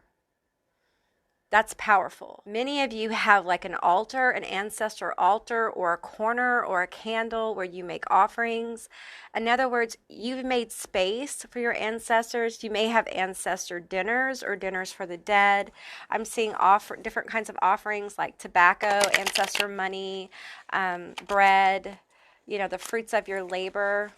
That's powerful. Many of you have like an altar, an ancestor altar, or a corner or a candle where you make offerings. In other words, you've made space for your ancestors. You may have ancestor dinners or dinners for the dead. I'm seeing different kinds of offerings like tobacco, ancestor money, bread, the fruits of your labor.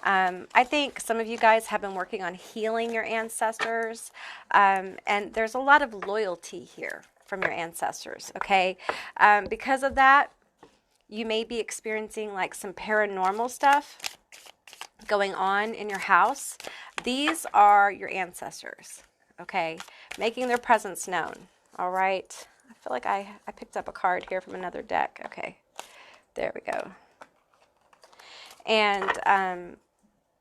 I think some of you guys have been working on healing your ancestors, and there's a lot of loyalty here from your ancestors, okay? Because of that, you may be experiencing like some paranormal stuff going on in your house. These are your ancestors, okay? Making their presence known, all right? I feel like I picked up a card here from another deck. Okay, there we go. And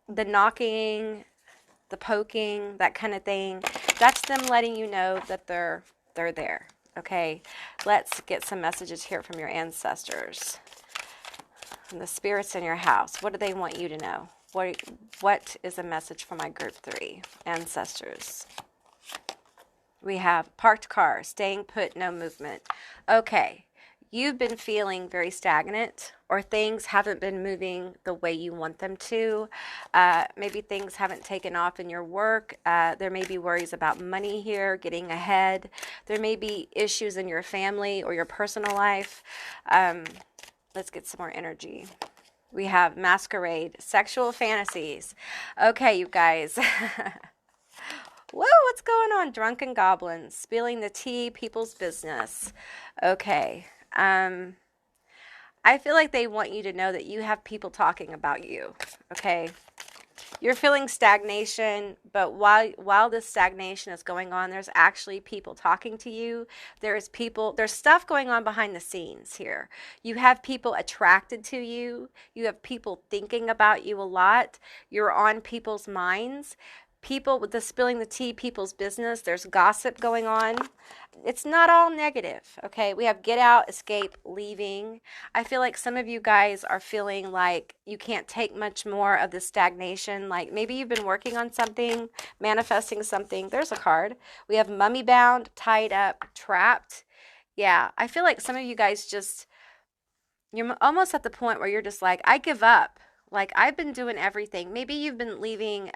the knocking, the poking, that kind of thing, that's them letting you know that they're there. Okay, let's get some messages here from your ancestors, from the spirits in your house. What do they want you to know? What is a message for my group 3 ancestors? We have parked car, staying put, no movement. Okay, you've been feeling very stagnant, or things haven't been moving the way you want them to. Maybe things haven't taken off in your work. There may be worries about money here, getting ahead. There may be issues in your family or your personal life. Let's get some more energy. We have masquerade, sexual fantasies. Okay, you guys. going on? Drunken goblins, spilling the tea, people's business. Okay. I feel like they want you to know that you have people talking about you. Okay. You're feeling stagnation, but while this stagnation is going on, there's actually people talking to you. There's stuff going on behind the scenes here. You have people attracted to you. You have people thinking about you a lot. You're on people's minds. People with the spilling the tea, people's business. There's gossip going on. It's not all negative, okay? We have get out, escape, leaving. I feel like some of you guys are feeling like you can't take much more of the stagnation. Like maybe you've been working on something, manifesting something. There's a card. We have mummy bound, tied up, trapped. Yeah, I feel like some of you guys you're almost at the point where you're just like, I give up. Like I've been doing everything. Maybe you've been leaving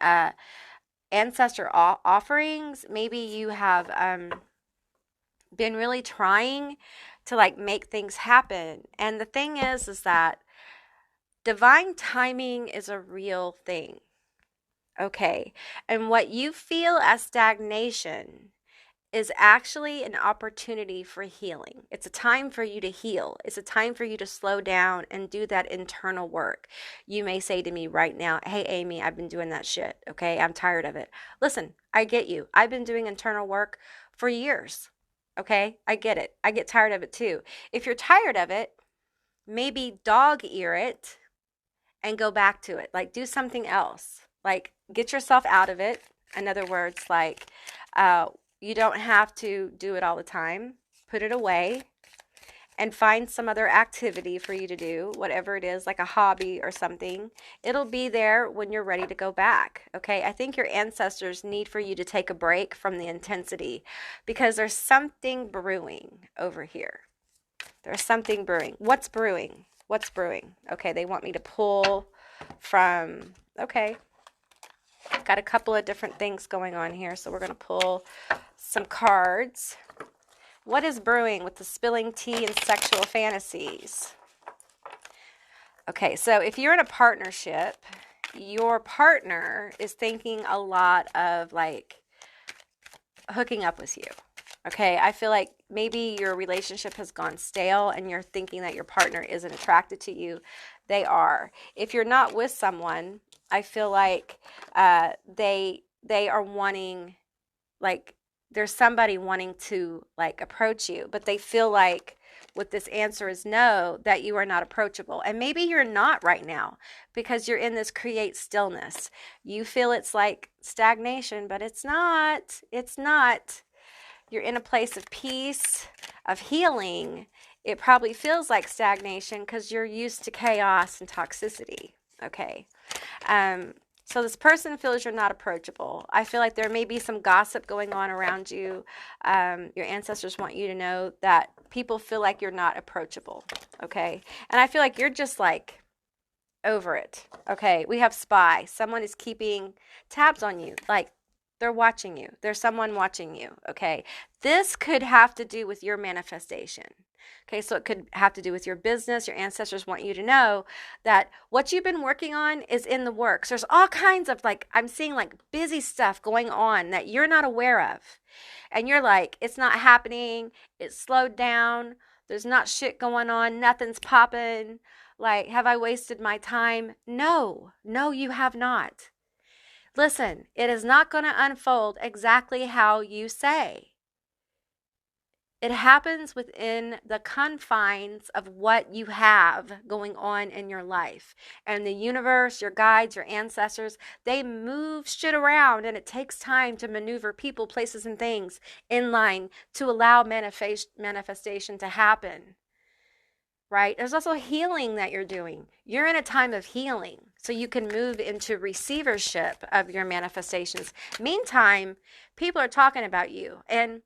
ancestor offerings. Maybe you have been really trying to like make things happen. And the thing is that divine timing is a real thing. Okay. And what you feel as stagnation is actually an opportunity for healing. It's a time for you to heal. It's a time for you to slow down and do that internal work. You may say to me right now, hey, Amy, I've been doing that shit. Okay. I'm tired of it. Listen, I get you. I've been doing internal work for years. Okay. I get it. I get tired of it too. If you're tired of it, maybe dog ear it and go back to it. Like do something else. Like get yourself out of it. In other words, like, you don't have to do it all the time. Put it away and find some other activity for you to do, whatever it is, like a hobby or something. It'll be there when you're ready to go back, okay? I think your ancestors need for you to take a break from the intensity because there's something brewing over here. There's something brewing. What's brewing? What's brewing? Okay, they want me to pull from, okay. Got a couple of different things going on here, so we're going to pull some cards. What is brewing with the spilling tea and sexual fantasies? Okay, so if you're in a partnership, your partner is thinking a lot of like hooking up with you. Okay, I feel like maybe your relationship has gone stale and you're thinking that your partner isn't attracted to you. They are. If you're not with someone, I feel like they are wanting, like there's somebody wanting to like approach you, but they feel like with this answer is no, that you are not approachable. And maybe you're not right now because you're in this create stillness. You feel it's like stagnation, but it's not. It's not. You're in a place of peace, of healing. It probably feels like stagnation because you're used to chaos and toxicity. Okay. So this person feels you're not approachable. I feel like there may be some gossip going on around you. Your ancestors want you to know that people feel like you're not approachable. Okay. And I feel like you're just like over it. Okay. We have spy. Someone is keeping tabs on you. Like they're watching you. There's someone watching you. Okay. This could have to do with your manifestation. Okay, so it could have to do with your business. Your ancestors want you to know that what you've been working on is in the works. There's all kinds of like, I'm seeing like busy stuff going on that you're not aware of. And you're like, it's not happening. It's slowed down. There's not shit going on. Nothing's popping. Like, have I wasted my time? No, you have not. Listen, it is not going to unfold exactly how you say. It happens within the confines of what you have going on in your life. And the universe, your guides, your ancestors, they move shit around, and it takes time to maneuver people, places, and things in line to allow manifestation to happen. Right? There's also healing that you're doing. You're in a time of healing, so you can move into receivership of your manifestations. Meantime, people are talking about you. And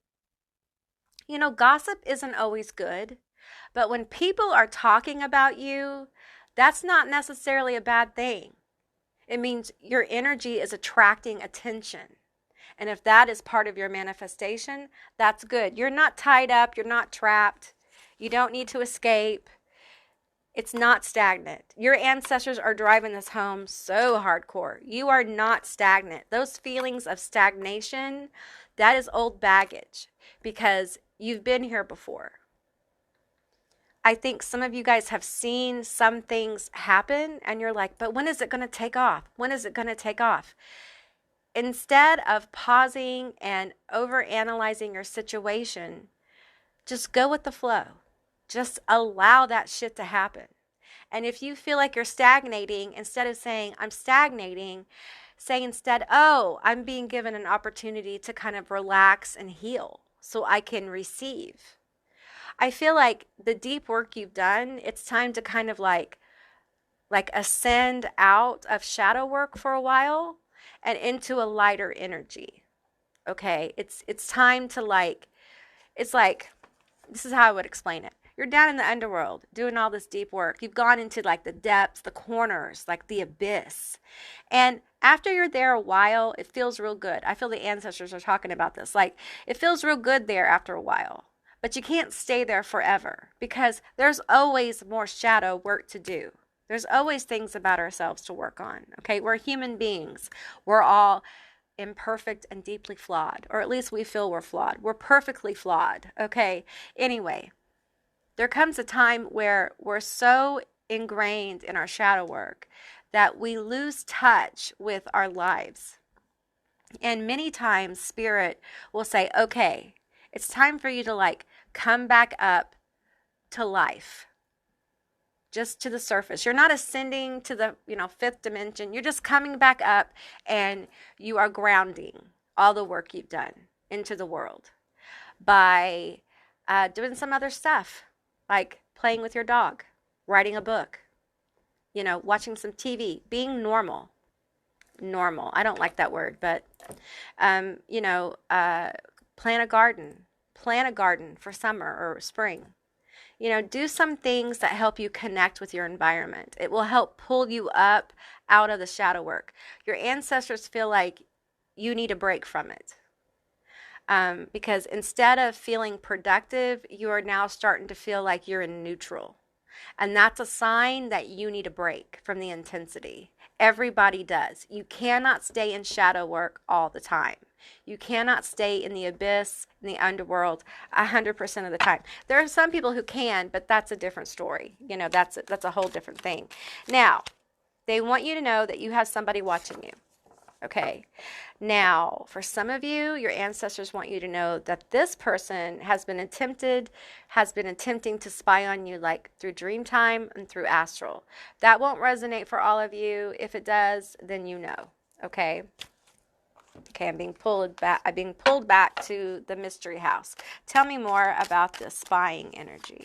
you know, gossip isn't always good, but when people are talking about you, that's not necessarily a bad thing. It means your energy is attracting attention. And if that is part of your manifestation, that's good. You're not tied up. You're not trapped. You don't need to escape. It's not stagnant. Your ancestors are driving this home so hardcore. You are not stagnant. Those feelings of stagnation, that is old baggage because you've been here before. I think some of you guys have seen some things happen and you're like, but when is it going to take off? When is it going to take off? Instead of pausing and over-analyzing your situation, just go with the flow. Just allow that shit to happen. And if you feel like you're stagnating, instead of saying, I'm stagnating, say instead, oh, I'm being given an opportunity to kind of relax and heal so I can receive. I feel like the deep work you've done, it's time to kind of like ascend out of shadow work for a while and into a lighter energy. Okay? It's time to it's like, this is how I would explain it. You're down in the underworld doing all this deep work. You've gone into like the depths, the corners, like the abyss. And after you're there a while, it feels real good. I feel the ancestors are talking about this. Like, it feels real good there after a while. But you can't stay there forever because there's always more shadow work to do. There's always things about ourselves to work on. Okay? We're human beings. We're all imperfect and deeply flawed, or at least we feel we're flawed. We're perfectly flawed. Okay? Anyway, there comes a time where we're so ingrained in our shadow work that we lose touch with our lives. And many times Spirit will say, okay, it's time for you to like come back up to life, just to the surface. You're not ascending to the, fifth dimension. You're just coming back up and you are grounding all the work you've done into the world by doing some other stuff, like playing with your dog, writing a book, watching some TV, being normal. Normal. I don't like that word, but, plant a garden. Plant a garden for summer or spring. Do some things that help you connect with your environment. It will help pull you up out of the shadow work. Your ancestors feel like you need a break from it. Because instead of feeling productive, you are now starting to feel like you're in neutral. And that's a sign that you need a break from the intensity. Everybody does. You cannot stay in shadow work all the time. You cannot stay in the abyss, in the underworld, 100% of the time. There are some people who can, but that's a different story. That's a whole different thing. Now, they want you to know that you have somebody watching you. Okay. Now, for some of you, your ancestors want you to know that this person has been attempting to spy on you, like through dream time and through astral. That won't resonate for all of you. If it does, then you know. Okay. Okay, I'm being pulled back to the mystery house. Tell me more about this spying energy.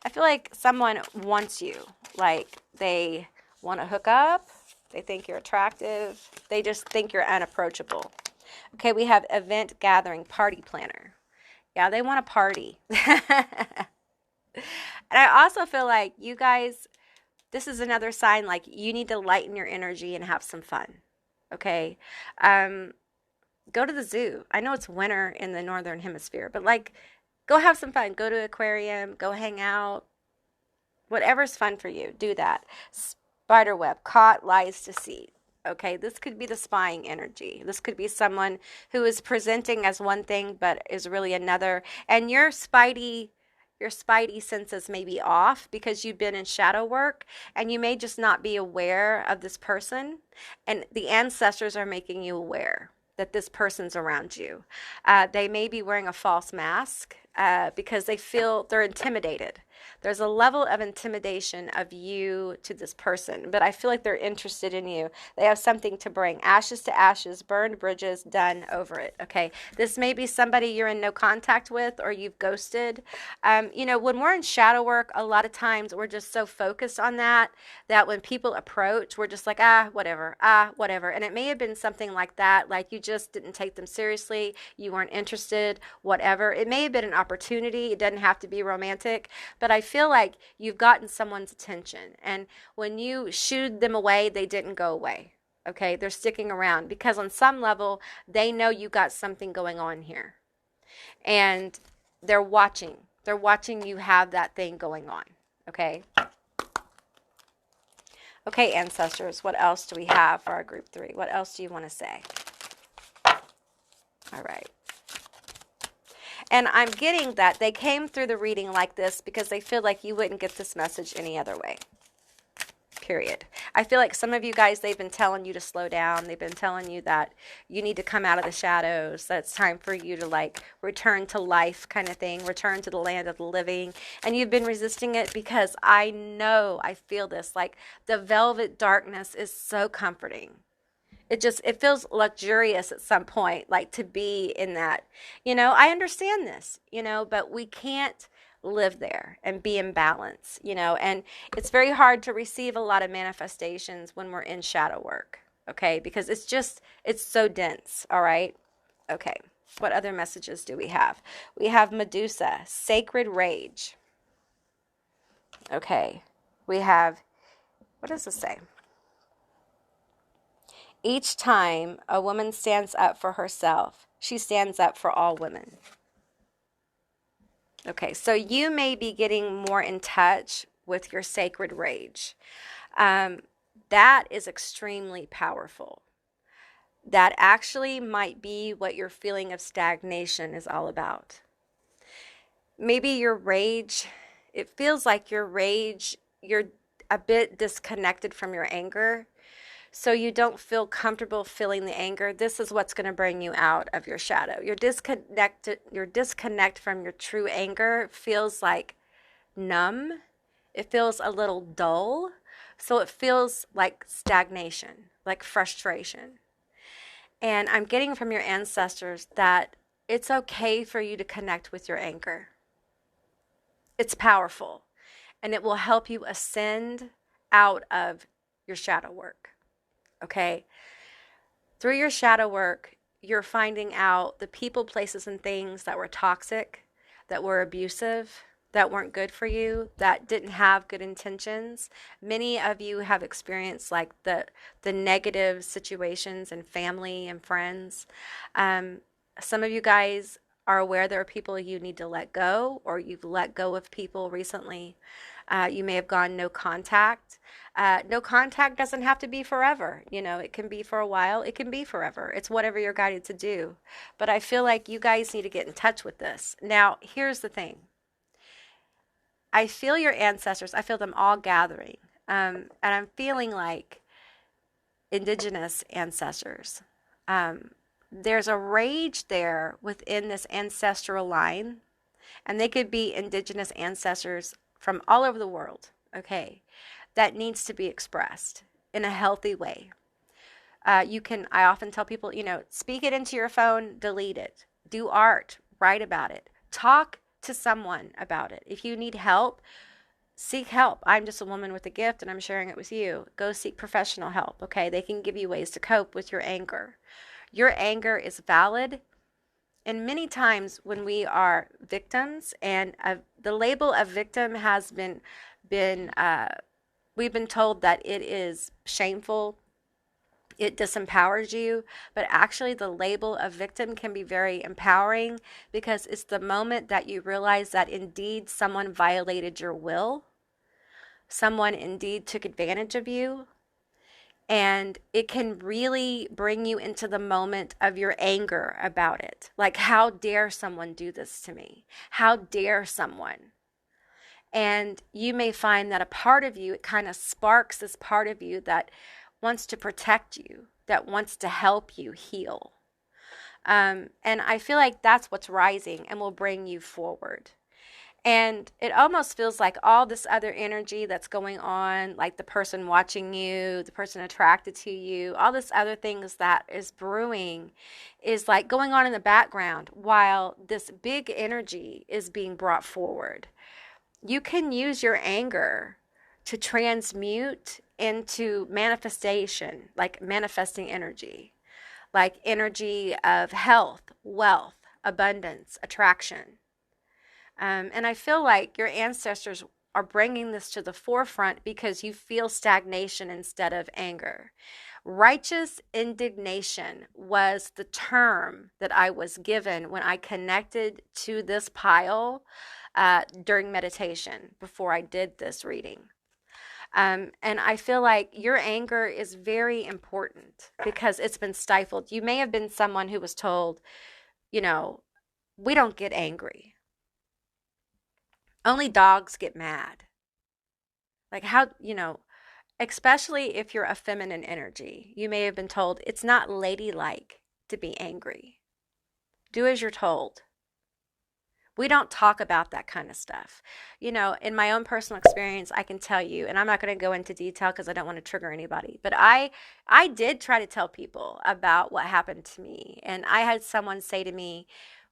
I feel like someone wants you. Like they want to hook up. They think you're attractive. They just think you're unapproachable. Okay, we have event gathering, party planner. Yeah, they want a party. And I also feel like you guys, this is another sign like you need to lighten your energy and have some fun. Okay, go to the zoo. I know it's winter in the northern hemisphere, but like, go have some fun. Go to an aquarium. Go hang out. Whatever's fun for you, do that. Spiderweb, caught, lies deceit. Okay, this could be the spying energy. This could be someone who is presenting as one thing but is really another. And your spidey senses may be off because you've been in shadow work and you may just not be aware of this person. And the ancestors are making you aware that this person's around you. They may be wearing a false mask because they feel they're intimidated. There's a level of intimidation of you to this person, but I feel like they're interested in you. They have something to bring. Ashes to ashes, burned bridges, done over it. Okay, this may be somebody you're in no contact with or you've ghosted. When we're in shadow work, a lot of times we're just so focused on that when people approach, we're just like, whatever. And it may have been something like that, like you just didn't take them seriously, you weren't interested, whatever. It may have been an opportunity. It doesn't have to be romantic, but I feel like you've gotten someone's attention. And when you shooed them away, they didn't go away. Okay, they're sticking around because on some level, they know you got something going on here. And they're watching. They're watching you have that thing going on. Okay. Okay, ancestors, what else do we have for our group 3? What else do you want to say? All right. And I'm getting that they came through the reading like this because they feel like you wouldn't get this message any other way. Period. I feel like some of you guys, they've been telling you to slow down. They've been telling you that you need to come out of the shadows, that it's time for you to like return to life kind of thing, return to the land of the living. And you've been resisting it because I know, I feel this, like the velvet darkness is so comforting. It feels luxurious at some point, like to be in that. I understand this, but we can't live there and be in balance, and it's very hard to receive a lot of manifestations when we're in shadow work, okay? Because it's so dense, all right? Okay, what other messages do we have? We have Medusa, sacred rage. Okay, we have, what does this say? Each time a woman stands up for herself, she stands up for all women. Okay, so you may be getting more in touch with your sacred rage. That is extremely powerful. That actually might be what your feeling of stagnation is all about. Maybe your rage, it feels like your rage, you're a bit disconnected from your anger. So you don't feel comfortable feeling the anger. This is what's going to bring you out of your shadow. Your disconnect from your true anger feels like numb. It feels a little dull. So it feels like stagnation, like frustration. And I'm getting from your ancestors that it's okay for you to connect with your anger. It's powerful, and it will help you ascend out of your shadow work. Okay? Through your shadow work, you're finding out the people, places, and things that were toxic, that were abusive, that weren't good for you, that didn't have good intentions. Many of you have experienced like the negative situations in family and friends. Some of you guys are aware there are people you need to let go, or you've let go of people recently. You may have gone no contact. No contact doesn't have to be forever. It can be for a while. It can be forever. It's whatever you're guided to do. But I feel like you guys need to get in touch with this. Now, here's the thing. I feel your ancestors. I feel them all gathering. And I'm feeling like indigenous ancestors. There's a rage there within this ancestral line. And they could be indigenous ancestors from all over the world, okay, that needs to be expressed in a healthy way. I often tell people, speak it into your phone, delete it, do art, write about it, talk to someone about it. If you need help, seek help. I'm just a woman with a gift and I'm sharing it with you. Go seek professional help, okay? They can give you ways to cope with your anger. Your anger is valid. And many times when we are victims, and the label of victim has been we've been told that it is shameful, it disempowers you, but actually the label of victim can be very empowering because it's the moment that you realize that indeed someone violated your will, someone indeed took advantage of you. And it can really bring you into the moment of your anger about it. Like, how dare someone do this to me? How dare someone? And you may find that a part of you, it kind of sparks this part of you that wants to protect you, that wants to help you heal. And I feel like that's what's rising and will bring you forward. And it almost feels like all this other energy that's going on, like the person watching you, the person attracted to you, all this other things that is brewing is like going on in the background while this big energy is being brought forward. You can use your anger to transmute into manifestation, like manifesting energy, like energy of health, wealth, abundance, attraction. And I feel like your ancestors are bringing this to the forefront because you feel stagnation instead of anger. Righteous indignation was the term that I was given when I connected to this pile during meditation before I did this reading. And I feel like your anger is very important because it's been stifled. You may have been someone who was told, you know, we don't get angry. Only dogs get mad. Like, how, especially if you're a feminine energy, you may have been told it's not ladylike to be angry. Do as you're told. We don't talk about that kind of stuff. In my own personal experience, I can tell you, and I'm not going to go into detail because I don't want to trigger anybody, but I did try to tell people about what happened to me. And I had someone say to me,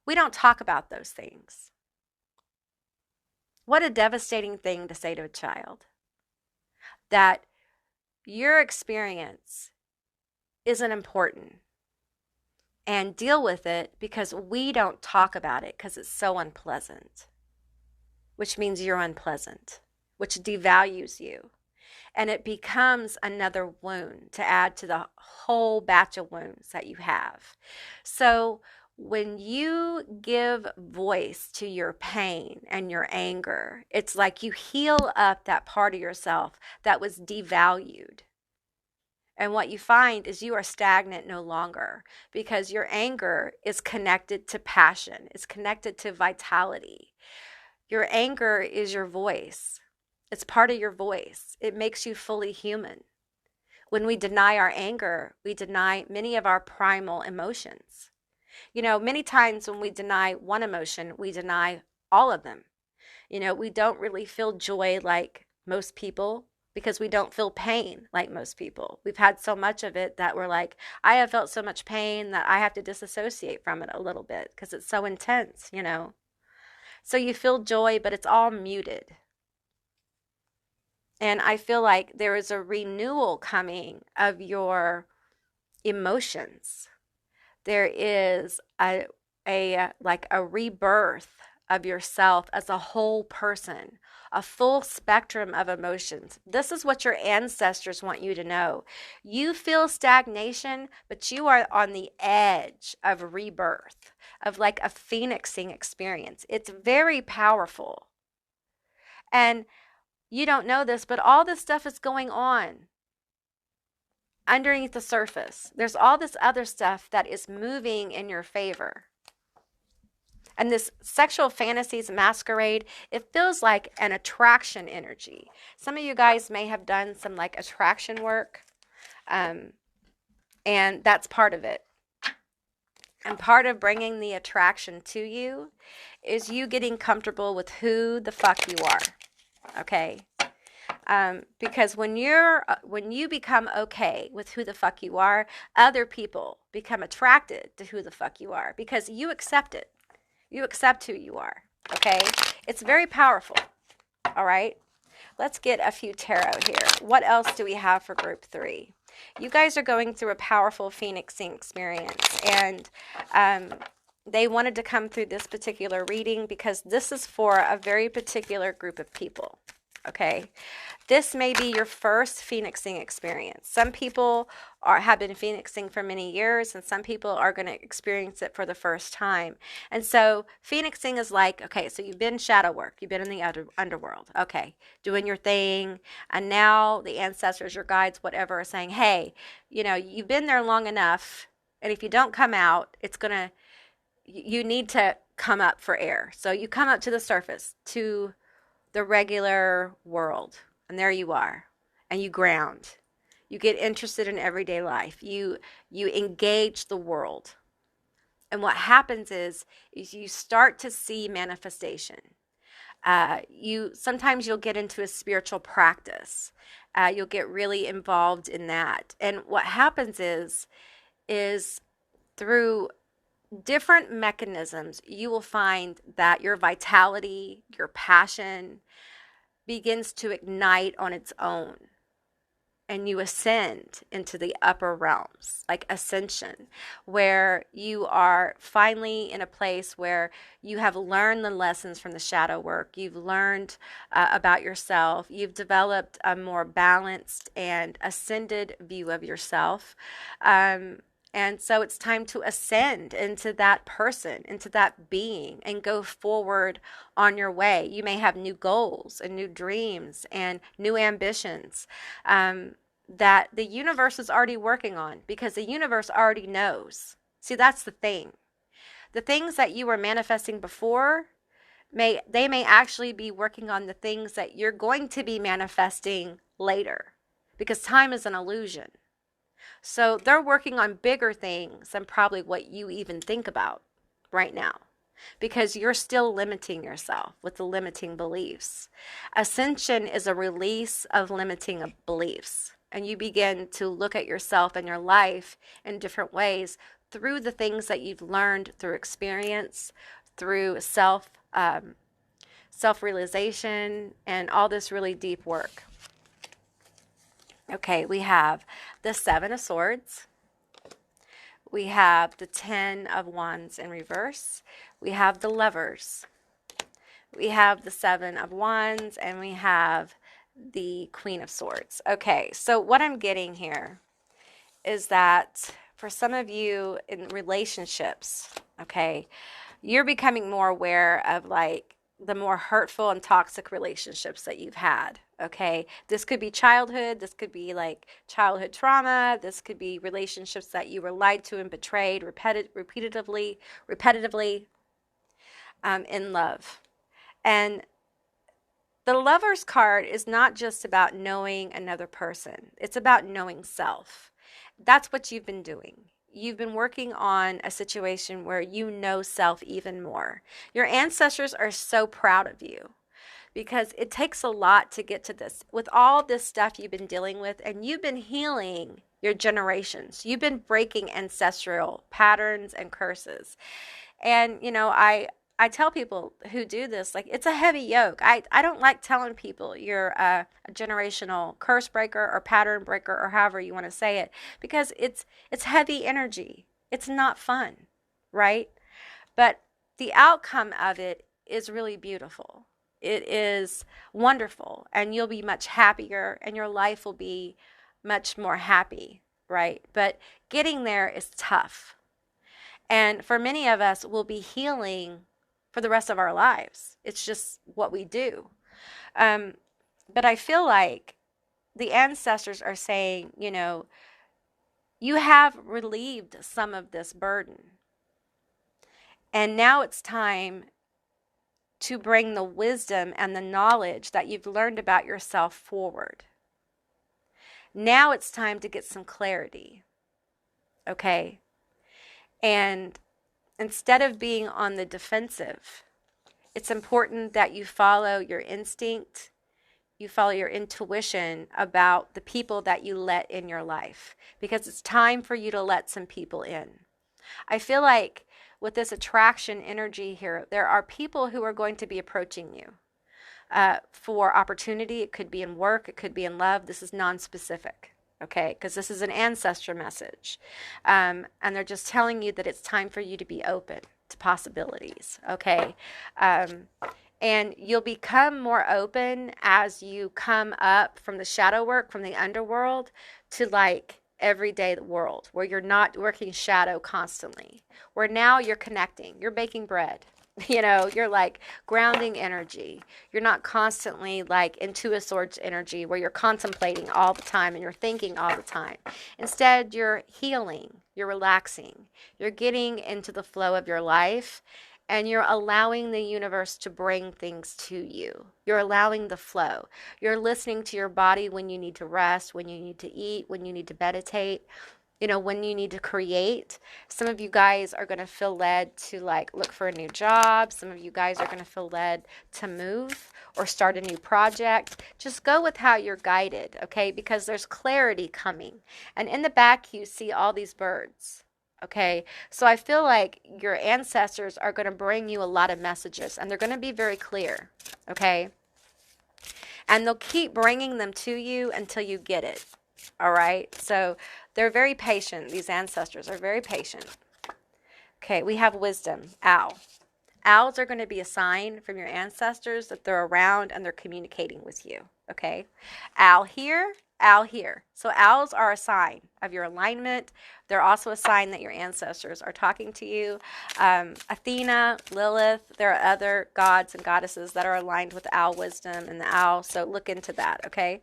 we don't talk about those things. What a devastating thing to say to a child. That your experience isn't important. And deal with it because we don't talk about it because it's so unpleasant, which means you're unpleasant, which devalues you. And it becomes another wound to add to the whole batch of wounds that you have. So when you give voice to your pain and your anger, it's like you heal up that part of yourself that was devalued. And what you find is you are stagnant no longer because your anger is connected to passion. It's connected to vitality. Your anger is your voice. It's part of your voice. It makes you fully human. When we deny our anger, we deny many of our primal emotions. Many times when we deny one emotion, we deny all of them. We don't really feel joy like most people, because we don't feel pain like most people. We've had so much of it that we're like, I have felt so much pain that I have to disassociate from it a little bit because it's so intense, So you feel joy, but it's all muted. And I feel like there is a renewal coming of your emotions. There is a rebirth of yourself as a whole person, a full spectrum of emotions. This is what your ancestors want you to know. You feel stagnation, but you are on the edge of rebirth, of like a phoenixing experience. It's very powerful. And you don't know this, but all this stuff is going on underneath the surface. There's all this other stuff that is moving in your favor. And this sexual fantasies masquerade, it feels like an attraction energy. Some of you guys may have done some like attraction work, and that's part of it. And part of bringing the attraction to you is you getting comfortable with who the fuck you are, okay? Because when you become okay with who the fuck you are, other people become attracted to who the fuck you are because you accept it. You accept who you are, okay? It's very powerful, all right? Let's get a few tarot here. What else do we have for group 3? You guys are going through a powerful phoenixing experience, and they wanted to come through this particular reading because this is for a very particular group of people, okay? This may be your first phoenixing experience. Some people have been phoenixing for many years, and some people are going to experience it for the first time. And so phoenixing is like, okay, so you've been shadow work. You've been in the underworld. Okay, doing your thing. And now the ancestors, your guides, whatever, are saying, hey, you've been there long enough, and if you don't come out, you need to come up for air. So you come up to the surface, to the regular world. And there you are, and you ground. You get interested in everyday life. You engage the world. And what happens is you start to see manifestation. Sometimes you'll get into a spiritual practice. You'll get really involved in that. And what happens is through different mechanisms, you will find that your vitality, your passion, begins to ignite on its own, and you ascend into the upper realms, like ascension, where you are finally in a place where you have learned the lessons from the shadow work. You've learned about yourself. You've developed a more balanced and ascended view of yourself. And And so it's time to ascend into that person, into that being, and go forward on your way. You may have new goals and new dreams and new ambitions that the universe is already working on, because the universe already knows. See, that's the thing. The things that you were manifesting before, they may actually be working on the things that you're going to be manifesting later, because time is an illusion. So they're working on bigger things than probably what you even think about right now, because you're still limiting yourself with the limiting beliefs. Ascension is a release of limiting beliefs, and you begin to look at yourself and your life in different ways through the things that you've learned through experience, through self-realization, and all this really deep work. Okay, we have the Seven of Swords. We have the Ten of Wands in reverse. We have the Lovers. We have the Seven of Wands, and we have the Queen of Swords. Okay, so what I'm getting here is that for some of you in relationships, okay, you're becoming more aware of like the more hurtful and toxic relationships that you've had. Okay, this could be childhood, this could be like childhood trauma, this could be relationships that you were lied to and betrayed repetitively in love. And the Lover's card is not just about knowing another person, it's about knowing self. That's what you've been doing. You've been working on a situation where you know self even more. Your ancestors are so proud of you, because it takes a lot to get to this. With all this stuff you've been dealing with, and you've been healing your generations. You've been breaking ancestral patterns and curses. And, you know, I tell people who do this, like, it's a heavy yoke. I don't like telling people you're a generational curse breaker or pattern breaker or however you want to say it, because it's heavy energy. It's not fun, right? But the outcome of it is really beautiful. It is wonderful, and you'll be much happier, and your life will be much more happy, right? But getting there is tough. And for many of us, we'll be healing for the rest of our lives. It's just what we do. But I feel like the ancestors are saying, you know, you have relieved some of this burden. And now it's time to bring the wisdom and the knowledge that you've learned about yourself forward. Now it's time to get some clarity, okay? And instead of being on the defensive, it's important that you follow your instinct, you follow your intuition about the people that you let in your life, because it's time for you to let some people in. I feel like with this attraction energy here, there are people who are going to be approaching you for opportunity. It could be in work, it could be in love. This is non-specific, okay? Because this is an ancestor message. And they're just telling you that it's time for you to be open to possibilities, okay? And you'll become more open as you come up from the shadow work, from the underworld, to like everyday world, where you're not working shadow constantly, where now you're connecting, you're baking bread, you know, you're like grounding energy. You're not constantly like into a swords energy where you're contemplating all the time and you're thinking all the time. Instead, you're healing, you're relaxing, you're getting into the flow of your life, and you're allowing the universe to bring things to you. You're allowing the flow. You're listening to your body when you need to rest, when you need to eat, when you need to meditate, you know, when you need to create. Some of you guys are going to feel led to like look for a new job. Some of you guys are going to feel led to move or start a new project. Just go with how you're guided, okay? Because there's clarity coming. And in the back, you see all these birds. Okay, so I feel like your ancestors are going to bring you a lot of messages, and they're going to be very clear, okay? And they'll keep bringing them to you until you get it, all right? So they're very patient. These ancestors are very patient. Okay, we have wisdom, owl. Owls are going to be a sign from your ancestors that they're around and they're communicating with you, okay? Owl here owl here. So owls are a sign of your alignment. They're also a sign that your ancestors are talking to you. Athena, Lilith, there are other gods and goddesses that are aligned with owl wisdom and the owl. So look into that, okay?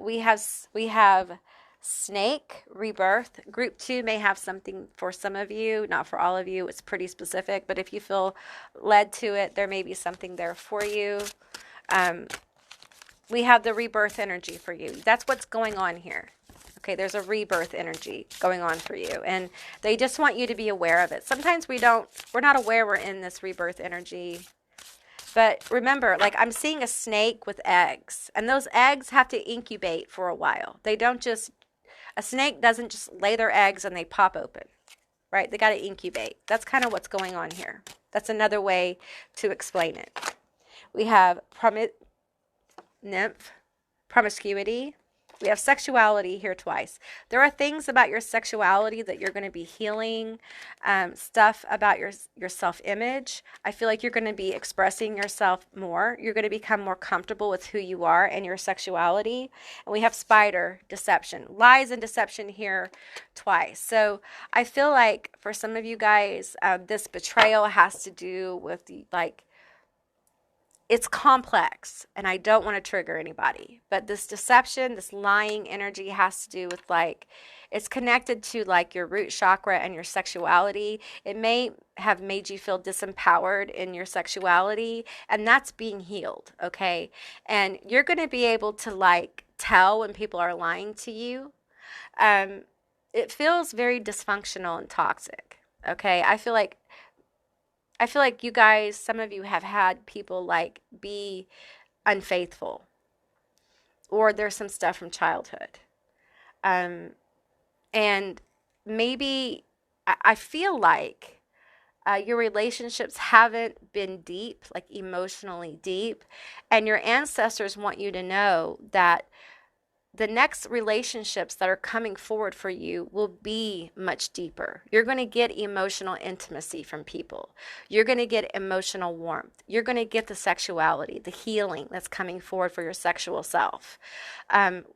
We have snake, rebirth. Group 2 may have something for some of you, not for all of you. It's pretty specific, but if you feel led to it, there may be something there for you. We have the rebirth energy for you. That's what's going on here. Okay, there's a rebirth energy going on for you, and they just want you to be aware of it. Sometimes we're not aware we're in this rebirth energy. But remember, like, I'm seeing a snake with eggs, and those eggs have to incubate for a while. A snake doesn't just lay their eggs and they pop open, right? They got to incubate. That's kind of what's going on here. That's another way to explain it. We have nymph, promiscuity. We have sexuality here twice. There are things about your sexuality that you're going to be healing, stuff about your self-image. I feel like you're going to be expressing yourself more. You're going to become more comfortable with who you are and your sexuality. And we have spider, deception, lies and deception here twice. So I feel like for some of you guys, this betrayal has to do with it's complex, and I don't want to trigger anybody, but this deception, this lying energy has to do with it's connected to your root chakra and your sexuality. It may have made you feel disempowered in your sexuality, and that's being healed, okay? And you're going to be able to tell when people are lying to you. It feels very dysfunctional and toxic, okay? I feel like you guys, some of you have had people be unfaithful, or there's some stuff from childhood. And maybe I feel like your relationships haven't been deep, emotionally deep, and your ancestors want you to know that the next relationships that are coming forward for you will be much deeper. You're going to get emotional intimacy from people. You're going to get emotional warmth. You're going to get the sexuality, the healing that's coming forward for your sexual self.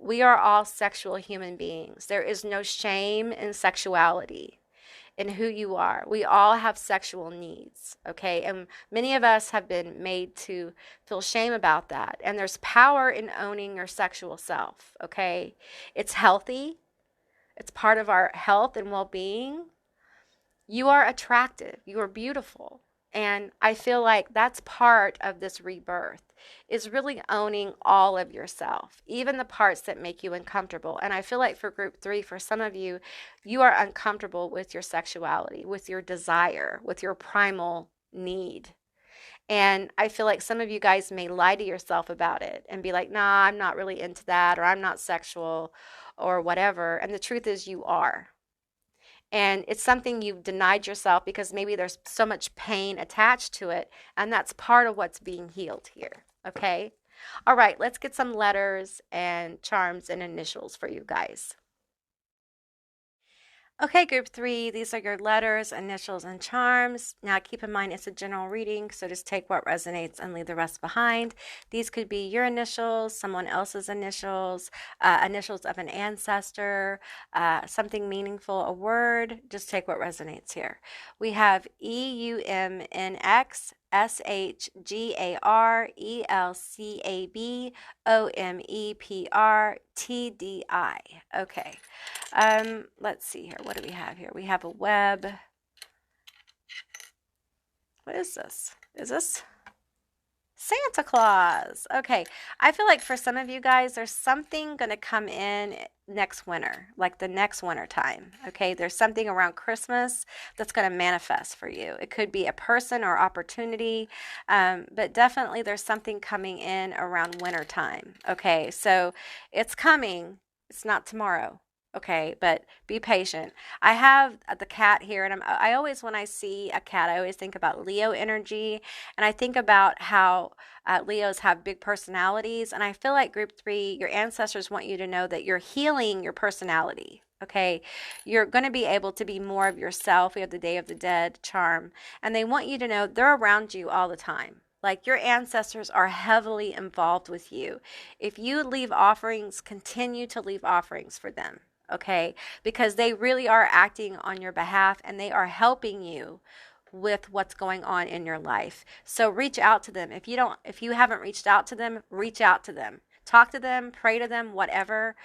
We are all sexual human beings. There is no shame in sexuality, in who you are. We all have sexual needs, okay? And many of us have been made to feel shame about that. And there's power in owning your sexual self, okay? It's healthy. It's part of our health and well-being. You are attractive. You are beautiful. And I feel like that's part of this rebirth, is really owning all of yourself, even the parts that make you uncomfortable. And I feel like for group 3, for some of you, you are uncomfortable with your sexuality, with your desire, with your primal need. And I feel like some of you guys may lie to yourself about it and be like, nah, I'm not really into that, or I'm not sexual, or whatever. And the truth is you are. And it's something you've denied yourself because maybe there's so much pain attached to it, and that's part of what's being healed here, okay? All right, let's get some letters and charms and initials for you guys. Okay, group 3, these are your letters, initials, and charms. Now, keep in mind it's a general reading, so just take what resonates and leave the rest behind. These could be your initials, someone else's initials, initials of an ancestor, something meaningful, a word. Just take what resonates here. We have EUMNX, SHGARELCABOMEPRTDI. Okay. Let's see here. What do we have here? We have a web. What is this? Is this Santa Claus? Okay. I feel like for some of you guys, there's something going to come in next winter, like the next winter time. Okay. There's something around Christmas that's going to manifest for you. It could be a person or opportunity, but definitely there's something coming in around winter time. Okay. So it's coming. It's not tomorrow. Okay, but be patient. I have the cat here, and I always, when I see a cat, I always think about Leo energy, and I think about how Leos have big personalities, and I feel like group 3, your ancestors want you to know that you're healing your personality. Okay, you're going to be able to be more of yourself. We have the Day of the Dead charm, and they want you to know they're around you all the time. Like your ancestors are heavily involved with you. If you leave offerings, continue to leave offerings for them, okay? Because they really are acting on your behalf and they are helping you with what's going on in your life. So reach out to them. If you haven't reached out to them, reach out to them. Talk to them, pray to them, whatever.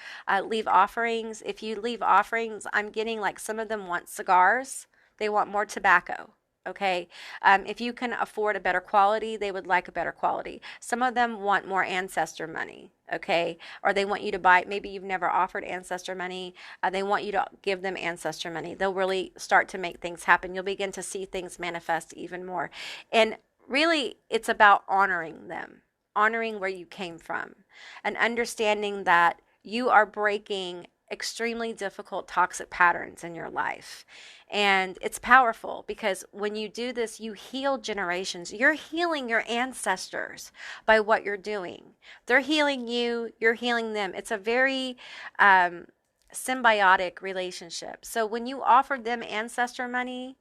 Leave offerings. If you leave offerings, I'm getting like some of them want cigars. They want more tobacco. Okay. If you can afford a better quality, they would like a better quality. Some of them want more ancestor money. Okay. Or they want you to buy, maybe you've never offered ancestor money. They want you to give them ancestor money. They'll really start to make things happen. You'll begin to see things manifest even more. And really, it's about honoring them, honoring where you came from, and understanding that you are breaking extremely difficult toxic patterns in your life. And it's powerful because when you do this, you heal generations. You're healing your ancestors by what you're doing. They're healing you, you're healing them. It's a very symbiotic relationship. So when you offer them ancestor money,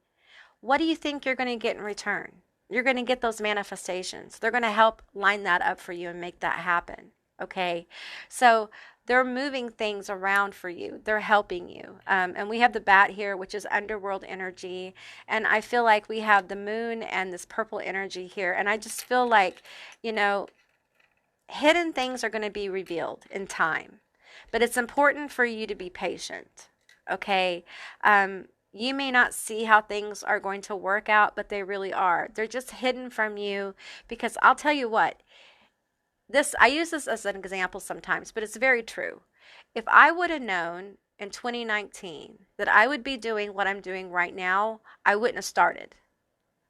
what do you think you're going to get in return? You're going to get those manifestations. They're going to help line that up for you and make that happen. Okay. So they're moving things around for you. They're helping you. And we have the bat here, which is underworld energy. And I feel like we have the moon and this purple energy here. And I just feel like, hidden things are going to be revealed in time. But it's important for you to be patient. Okay. You may not see how things are going to work out, but they really are. They're just hidden from you because I'll tell you what, I use this as an example sometimes, but it's very true. If I would have known in 2019 that I would be doing what I'm doing right now, I wouldn't have started.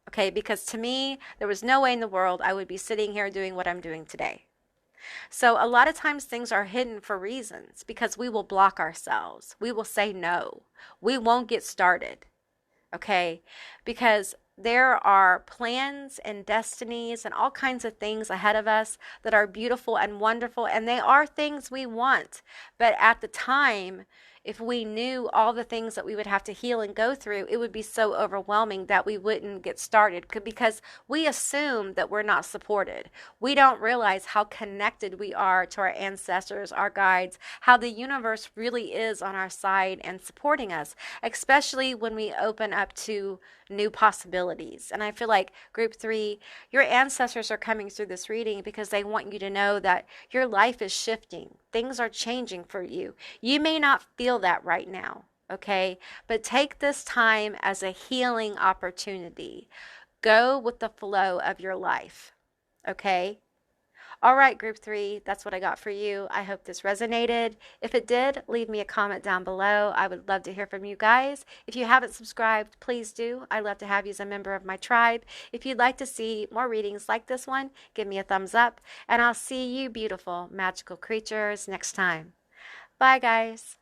Okay, because to me, there was no way in the world I would be sitting here doing what I'm doing today. So a lot of times things are hidden for reasons because we will block ourselves. We will say no. We won't get started. Okay, because there are plans and destinies and all kinds of things ahead of us that are beautiful and wonderful, and they are things we want. But at the time, if we knew all the things that we would have to heal and go through, it would be so overwhelming that we wouldn't get started because we assume that we're not supported. We don't realize how connected we are to our ancestors, our guides, how the universe really is on our side and supporting us, especially when we open up to new possibilities. And I feel like group 3, your ancestors are coming through this reading because they want you to know that your life is shifting. Things are changing for you. You may not feel that right now, okay? But take this time as a healing opportunity. Go with the flow of your life, okay? All right, group 3, that's what I got for you. I hope this resonated. If it did, leave me a comment down below. I would love to hear from you guys. If you haven't subscribed, please do. I'd love to have you as a member of my tribe. If you'd like to see more readings like this one, give me a thumbs up. And I'll see you beautiful magical creatures next time. Bye, guys.